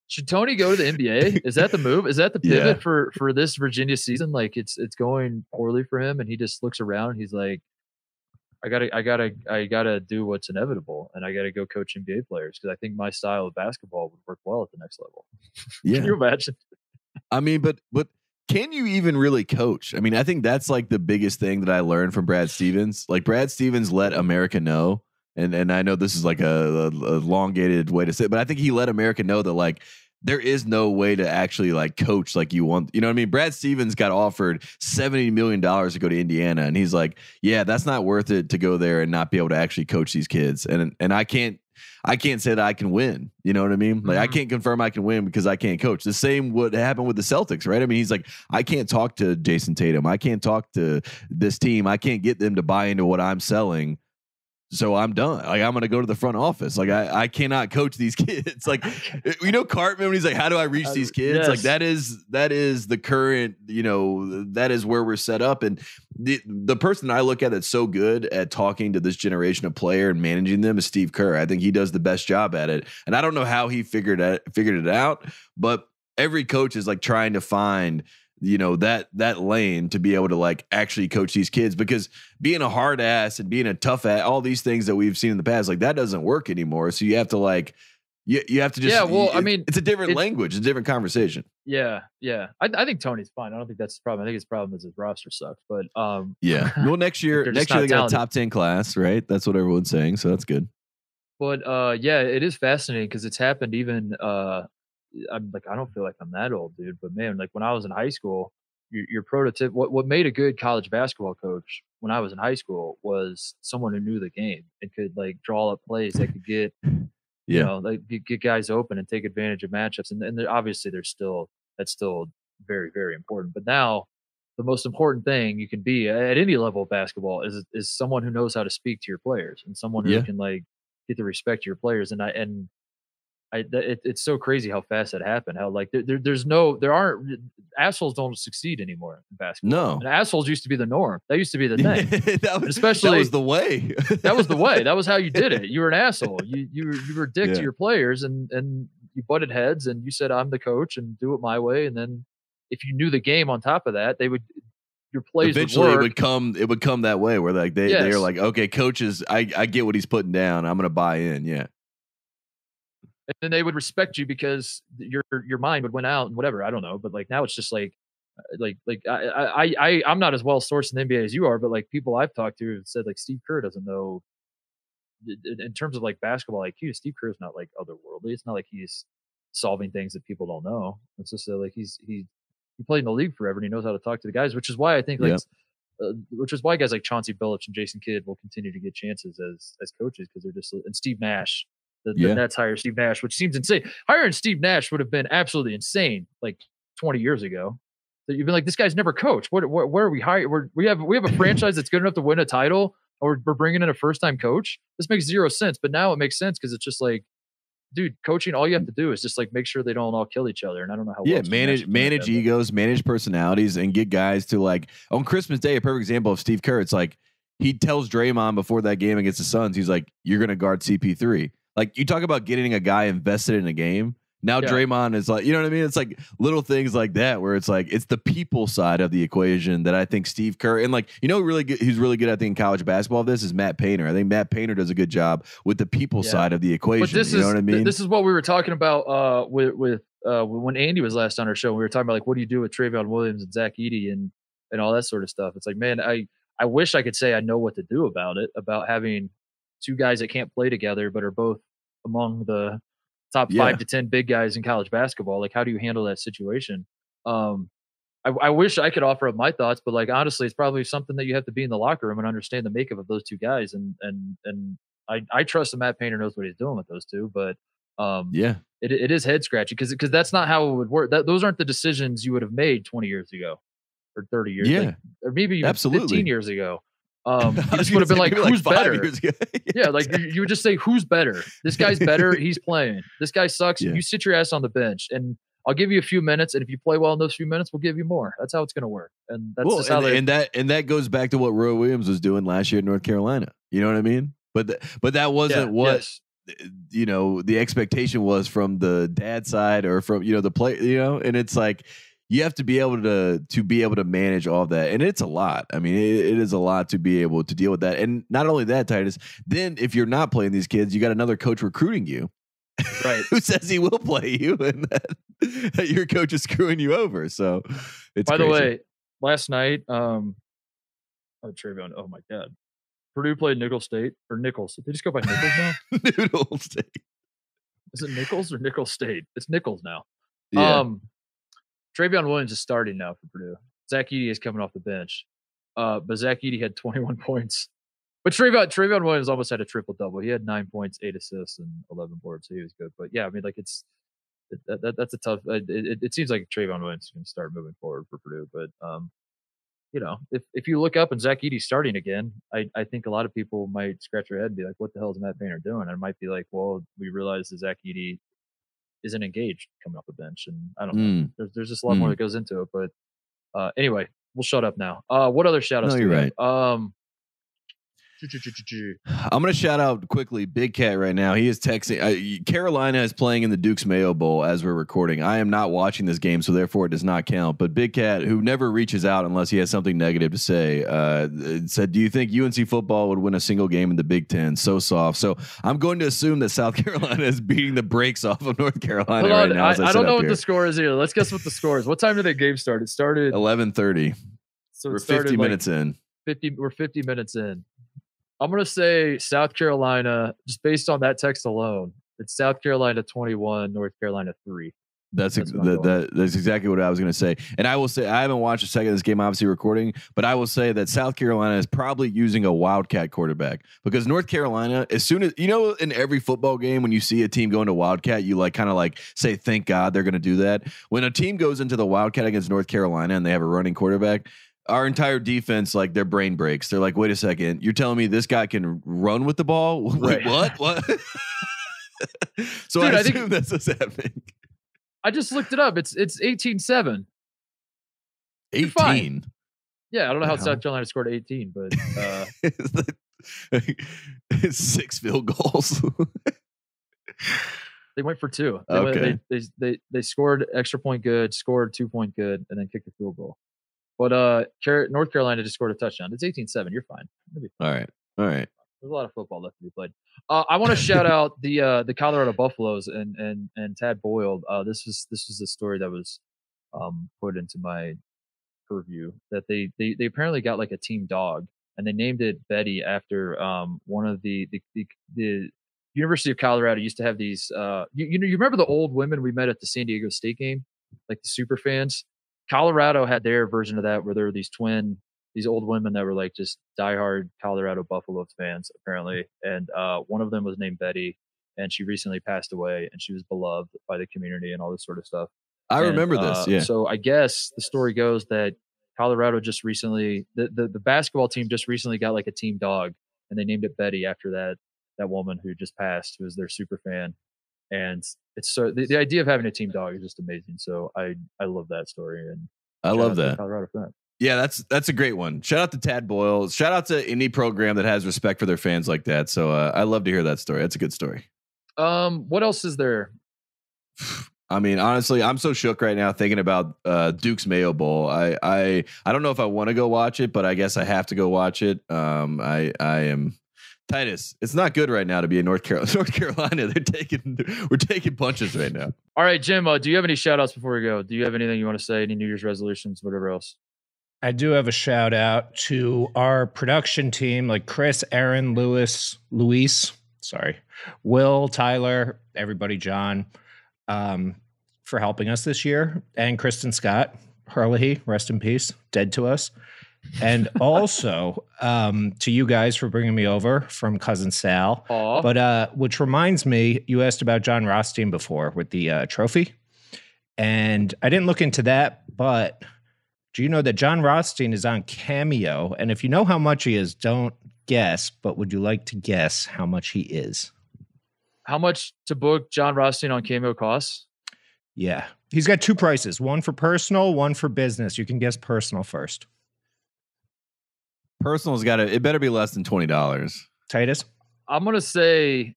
should Tony go to the NBA? Is that the move? Is that the pivot for this Virginia season? Like it's going poorly for him, and he just looks around. And he's like, I gotta do what's inevitable, and I gotta go coach NBA players because I think my style of basketball would work well at the next level. Yeah, can you imagine? I mean, but can you even really coach? I mean, I think that's like the biggest thing that I learned from Brad Stevens. Like Brad Stevens let America know. And I know this is like a elongated way to say it, but I think he let America know that like there is no way to actually like coach like you want. You know what I mean? Brad Stevens got offered $70 million to go to Indiana, and he's like, yeah, that's not worth it to go there and not be able to actually coach these kids. And I can't say that I can win. You know what I mean? Like I can't confirm I can win because I can't coach. The same would happen with the Celtics, right? I mean, he's like, I can't talk to Jason Tatum. I can't talk to this team. I can't get them to buy into what I'm selling. So I'm done. Like I'm going to go to the front office. Like I cannot coach these kids. Like, Cartman, when he's like, how do I reach these kids? Yes. Like that is the current, that is where we're set up. And the person I look at that's so good at talking to this generation of player and managing them is Steve Kerr. I think he does the best job at it. And I don't know how he figured it out, but every coach is like trying to find that lane to be able to like actually coach these kids, because being a hard ass and being a tough ass, all these things that we've seen in the past, like that doesn't work anymore. So you have to like, you have to just, I mean, it's a different language, it's a different conversation. Yeah. I think Tony's fine. I don't think that's the problem. I think his problem is his roster sucks, but yeah. Well, next year they got a top 10 class, right? That's what everyone's saying. So that's good. But it is fascinating because it's happened even, I'm like, I don't feel like I'm that old, dude. But man, like when I was in high school, your prototype, what made a good college basketball coach when I was in high school was someone who knew the game and could like draw up plays that could get, get guys open and take advantage of matchups. And obviously that's still very, very important. But now the most important thing you can be at any level of basketball is someone who knows how to speak to your players and someone who can like get the respect to your players. It's so crazy how fast that happened. How like there aren't assholes don't succeed anymore in basketball. No, and assholes used to be the norm. That used to be the thing. that was the way. That was the way. That was how you did it. You were an asshole. You were a dick to your players, and you butted heads, and you said I'm the coach and do it my way. And then if you knew the game on top of that, they would your plays eventually it would come that way where like they're like, okay, coaches, I get what he's putting down. I'm going to buy in. Yeah. And then they would respect you because your mind would win out and whatever. I don't know. But like now it's just like I'm not as well sourced in the NBA as you are, but like people I've talked to have said like Steve Kerr doesn't know in terms of like basketball IQ. Steve Kerr's not like otherworldly. It's not like he's solving things that people don't know. It's just like he played in the league forever and he knows how to talk to the guys, which is why I think which is why guys like Chauncey Billups and Jason Kidd will continue to get chances as coaches because they're just, and Steve Nash, the Nets hire Steve Nash, which seems insane. Hiring Steve Nash would have been absolutely insane like 20 years ago. So you've been like, this guy's never coached. Where are we hiring? We have a franchise that's good enough to win a title, or we're bringing in a first-time coach. This makes zero sense, but now it makes sense because it's just like, dude, coaching, all you have to do is just like make sure they don't all kill each other. And I don't know how. Yeah, manage egos, manage personalities, and get guys to like on Christmas Day. A perfect example of Steve Kerr. It's like he tells Draymond before that game against the Suns, he's like, "You're going to guard CP3." Like you talk about getting a guy invested in a game. Now Draymond is like, you know what I mean? It's like little things like that where it's like it's the people side of the equation that I think Steve Kerr and like, you know, who's really good I think in college basketball. This is Matt Painter. I think Matt Painter does a good job with the people side of the equation. But you know what I mean? This is what we were talking about with when Andy was last on our show. We were talking about like what do you do with Travion Williams and Zach Edey and all that sort of stuff. It's like, man, I wish I could say I know what to do about it, about having two guys that can't play together but are both among the top 5 to 10 big guys in college basketball. Like, how do you handle that situation? I wish I could offer up my thoughts, but like, honestly, it's probably something that you have to be in the locker room and understand the makeup of those two guys. And I trust that Matt Painter knows what he's doing with those two, but it is head scratching because that's not how it would work. Those aren't the decisions you would have made 20 years ago or 30 years ago, or maybe even 15 years ago. You just would have been like, who's better? Yeah, like you would just say, who's better? This guy's better. He's playing. This guy sucks. Yeah. You sit your ass on the bench, and I'll give you a few minutes. And if you play well in those few minutes, we'll give you more. That's how it's going to work. And that's just how that goes back to what Roy Williams was doing last year in North Carolina. You know what I mean? But that wasn't you know the expectation was from the dad side or from the play. And it's like. You have to be able to manage all of that. And it's a lot. I mean, it is a lot to be able to deal with that. And not only that, Titus, then if you're not playing these kids, you got another coach recruiting you. Right. Who says he will play you and that your coach is screwing you over. So it's By the way, last night, Travion, oh my God. Purdue played Nicholls State or Nichols. Did they just go by Nichols now? Nicholls State. Is it Nichols or Nicholls State? It's Nichols now. Yeah. Travion Williams is starting now for Purdue. Zach Edey is coming off the bench. But Zach Edey had 21 points. But Travion Williams almost had a triple-double. He had 9 points, 8 assists, and 11 boards, so he was good. But, yeah, I mean, like, that's a tough it seems like Travion Williams is going to start moving forward for Purdue. But, if you look up and Zach Edey's starting again, I think a lot of people might scratch their head and be like, what the hell is Matt Painter doing? And it might be like, well, we realize that Zach Edey isn't engaged coming off the bench, and I don't know. There's just a lot more that goes into it, but anyway, we'll shut up now. What other shout outs? No, you're right. I'm going to shout out quickly Big Cat right now. He is texting. Carolina is playing in the Duke's Mayo Bowl as we're recording. I am not watching this game, so therefore it does not count. But Big Cat, who never reaches out unless he has something negative to say, said, do you think UNC football would win a single game in the Big Ten? So soft. So I'm going to assume that South Carolina is beating the brakes off of North Carolina right now. I don't know what the score is here. Let's guess what the score is. What time did that game start? It started 11:30. So we're 50 minutes in. We're 50 minutes in. I'm going to say South Carolina, just based on that text alone. It's South Carolina 21, North Carolina 3. That's exactly what I was going to say. And I will say, I haven't watched a second of this game, obviously recording, but I will say that South Carolina is probably using a Wildcat quarterback because North Carolina, as soon as, in every football game, when you see a team going to Wildcat, you kind of say, thank God they're going to do that. When a team goes into the Wildcat against North Carolina and they have a running quarterback, our entire defense, their brain breaks. They're like, wait a second. You're telling me this guy can run with the ball? Wait, what? So dude, I assume that's what's happening. I just looked it up. It's 18-7. 18? Yeah, I don't know how South Carolina scored 18, but... it's 6 field goals. They went for 2. Okay. They scored extra point good, scored 2-point good, and then kicked a field goal. But North Carolina just scored a touchdown. It's 18-7. You're fine. All right. There's a lot of football left to be played. I want to shout out the Colorado Buffaloes and Tad Boyle. This was a story that was put into my purview, that they apparently got like a team dog, and they named it Betty after one of the University of Colorado used to have these. You remember the old women we met at the San Diego State game, like the super fans. Colorado had their version of that, where there were these old women that were like just diehard Colorado Buffalo fans, apparently. And one of them was named Betty, and she recently passed away, and she was beloved by the community and all this sort of stuff. I remember this. Yeah. So I guess the story goes that Colorado just recently, the basketball team just recently got like a team dog, and they named it Betty after that woman who just passed, who was their super fan. And it's so the idea of having a team dog is just amazing. So I love that story, and I love that. Colorado for that. Yeah, that's a great one. Shout out to Tad Boyle. Shout out to any program that has respect for their fans like that. So I love to hear that story. That's a good story. What else is there? I mean, honestly, I'm so shook right now thinking about Duke's Mayo Bowl. I don't know if I want to go watch it, but I guess I have to go watch it. I am Titus. It's not good right now to be in North Carolina. We're taking punches right now. All right, Jim. Do you have any shout outs before we go? Do you have anything you want to say? Any New Year's resolutions, whatever else? I do have a shout out to our production team, like Chris, Aaron, Luis, Will, Tyler, everybody, John, for helping us this year, and Kristen Scott, Hurley, rest in peace, dead to us. And also to you guys for bringing me over from cousin Sal. Aww. But which reminds me, you asked about John Rothstein before with the trophy, and I didn't look into that, but do you know that John Rothstein is on Cameo? And if you know how much he is, don't guess, but would you like to guess how much he is? How much to book John Rothstein on Cameo costs? Yeah. He's got two prices, one for personal, one for business. You can guess personal first. Personal's it better be less than $20. Titus? I'm going to say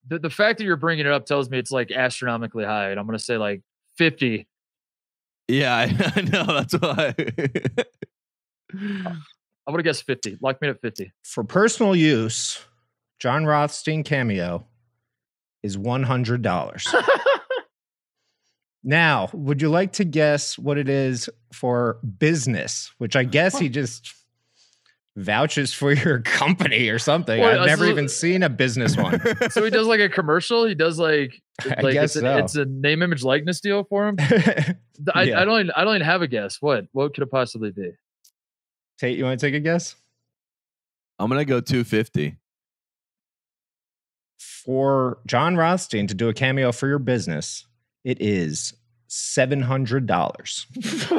the fact that you're bringing it up tells me it's like astronomically high. And I'm going to say like 50. Yeah, I know. That's why. I'm going to guess 50. Lock me at 50. For personal use, John Rothstein Cameo is $100. Now, would you like to guess what it is for business? Which I guess he just vouches for your company or something. Well, I've never even seen a business one. So he does like a commercial. He does like I guess it's a name, image, likeness deal for him. I don't even have a guess. What could it possibly be? Tate, you want to take a guess? I'm gonna go $250 for John Rothstein to do a cameo for your business. It is $700.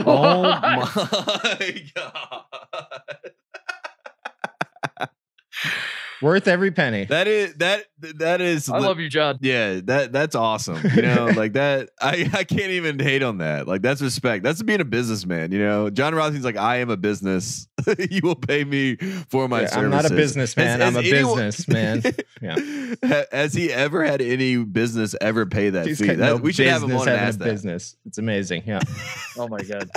Oh my God. Worth every penny. That is. I love you, John. Yeah, that's awesome. You know, like that. I can't even hate on that. Like that's respect. That's being a businessman. You know, John Rothstein's like, I am a business. You will pay me for my services. I'm not a businessman. I'm a businessman. Yeah. Has he ever had any business ever pay that fee? We should have him on and ask that. Business. It's amazing. Yeah. Oh my God.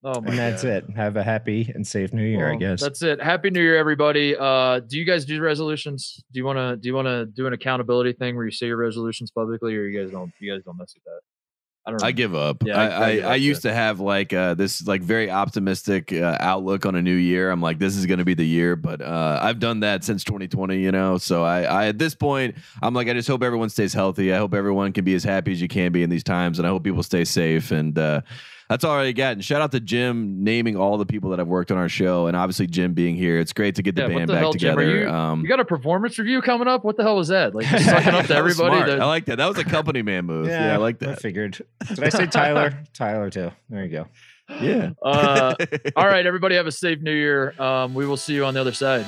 Oh my and that's God. It. Have a happy and safe New Year, I guess. That's it. Happy New Year, everybody. Do you guys do resolutions? Do you want to do an accountability thing where you say your resolutions publicly, or you guys don't mess with that? I don't know. I give up. Yeah, I used to have like this like very optimistic outlook on a new year. I'm like, this is going to be the year, but I've done that since 2020, you know? So I at this point, I'm like, I just hope everyone stays healthy. I hope everyone can be as happy as you can be in these times. And I hope people stay safe. And that's all I got. And shout out to Jim naming all the people that have worked on our show, and obviously Jim being here. It's great to get the band back together. Jim, you got a performance review coming up? What the hell was that? Like just sucking up to everybody. I like that. That was a company man move. Yeah, I like that. I figured. Did I say Tyler? Tyler too. There you go. Yeah. All right, everybody have a safe New Year. We will see you on the other side.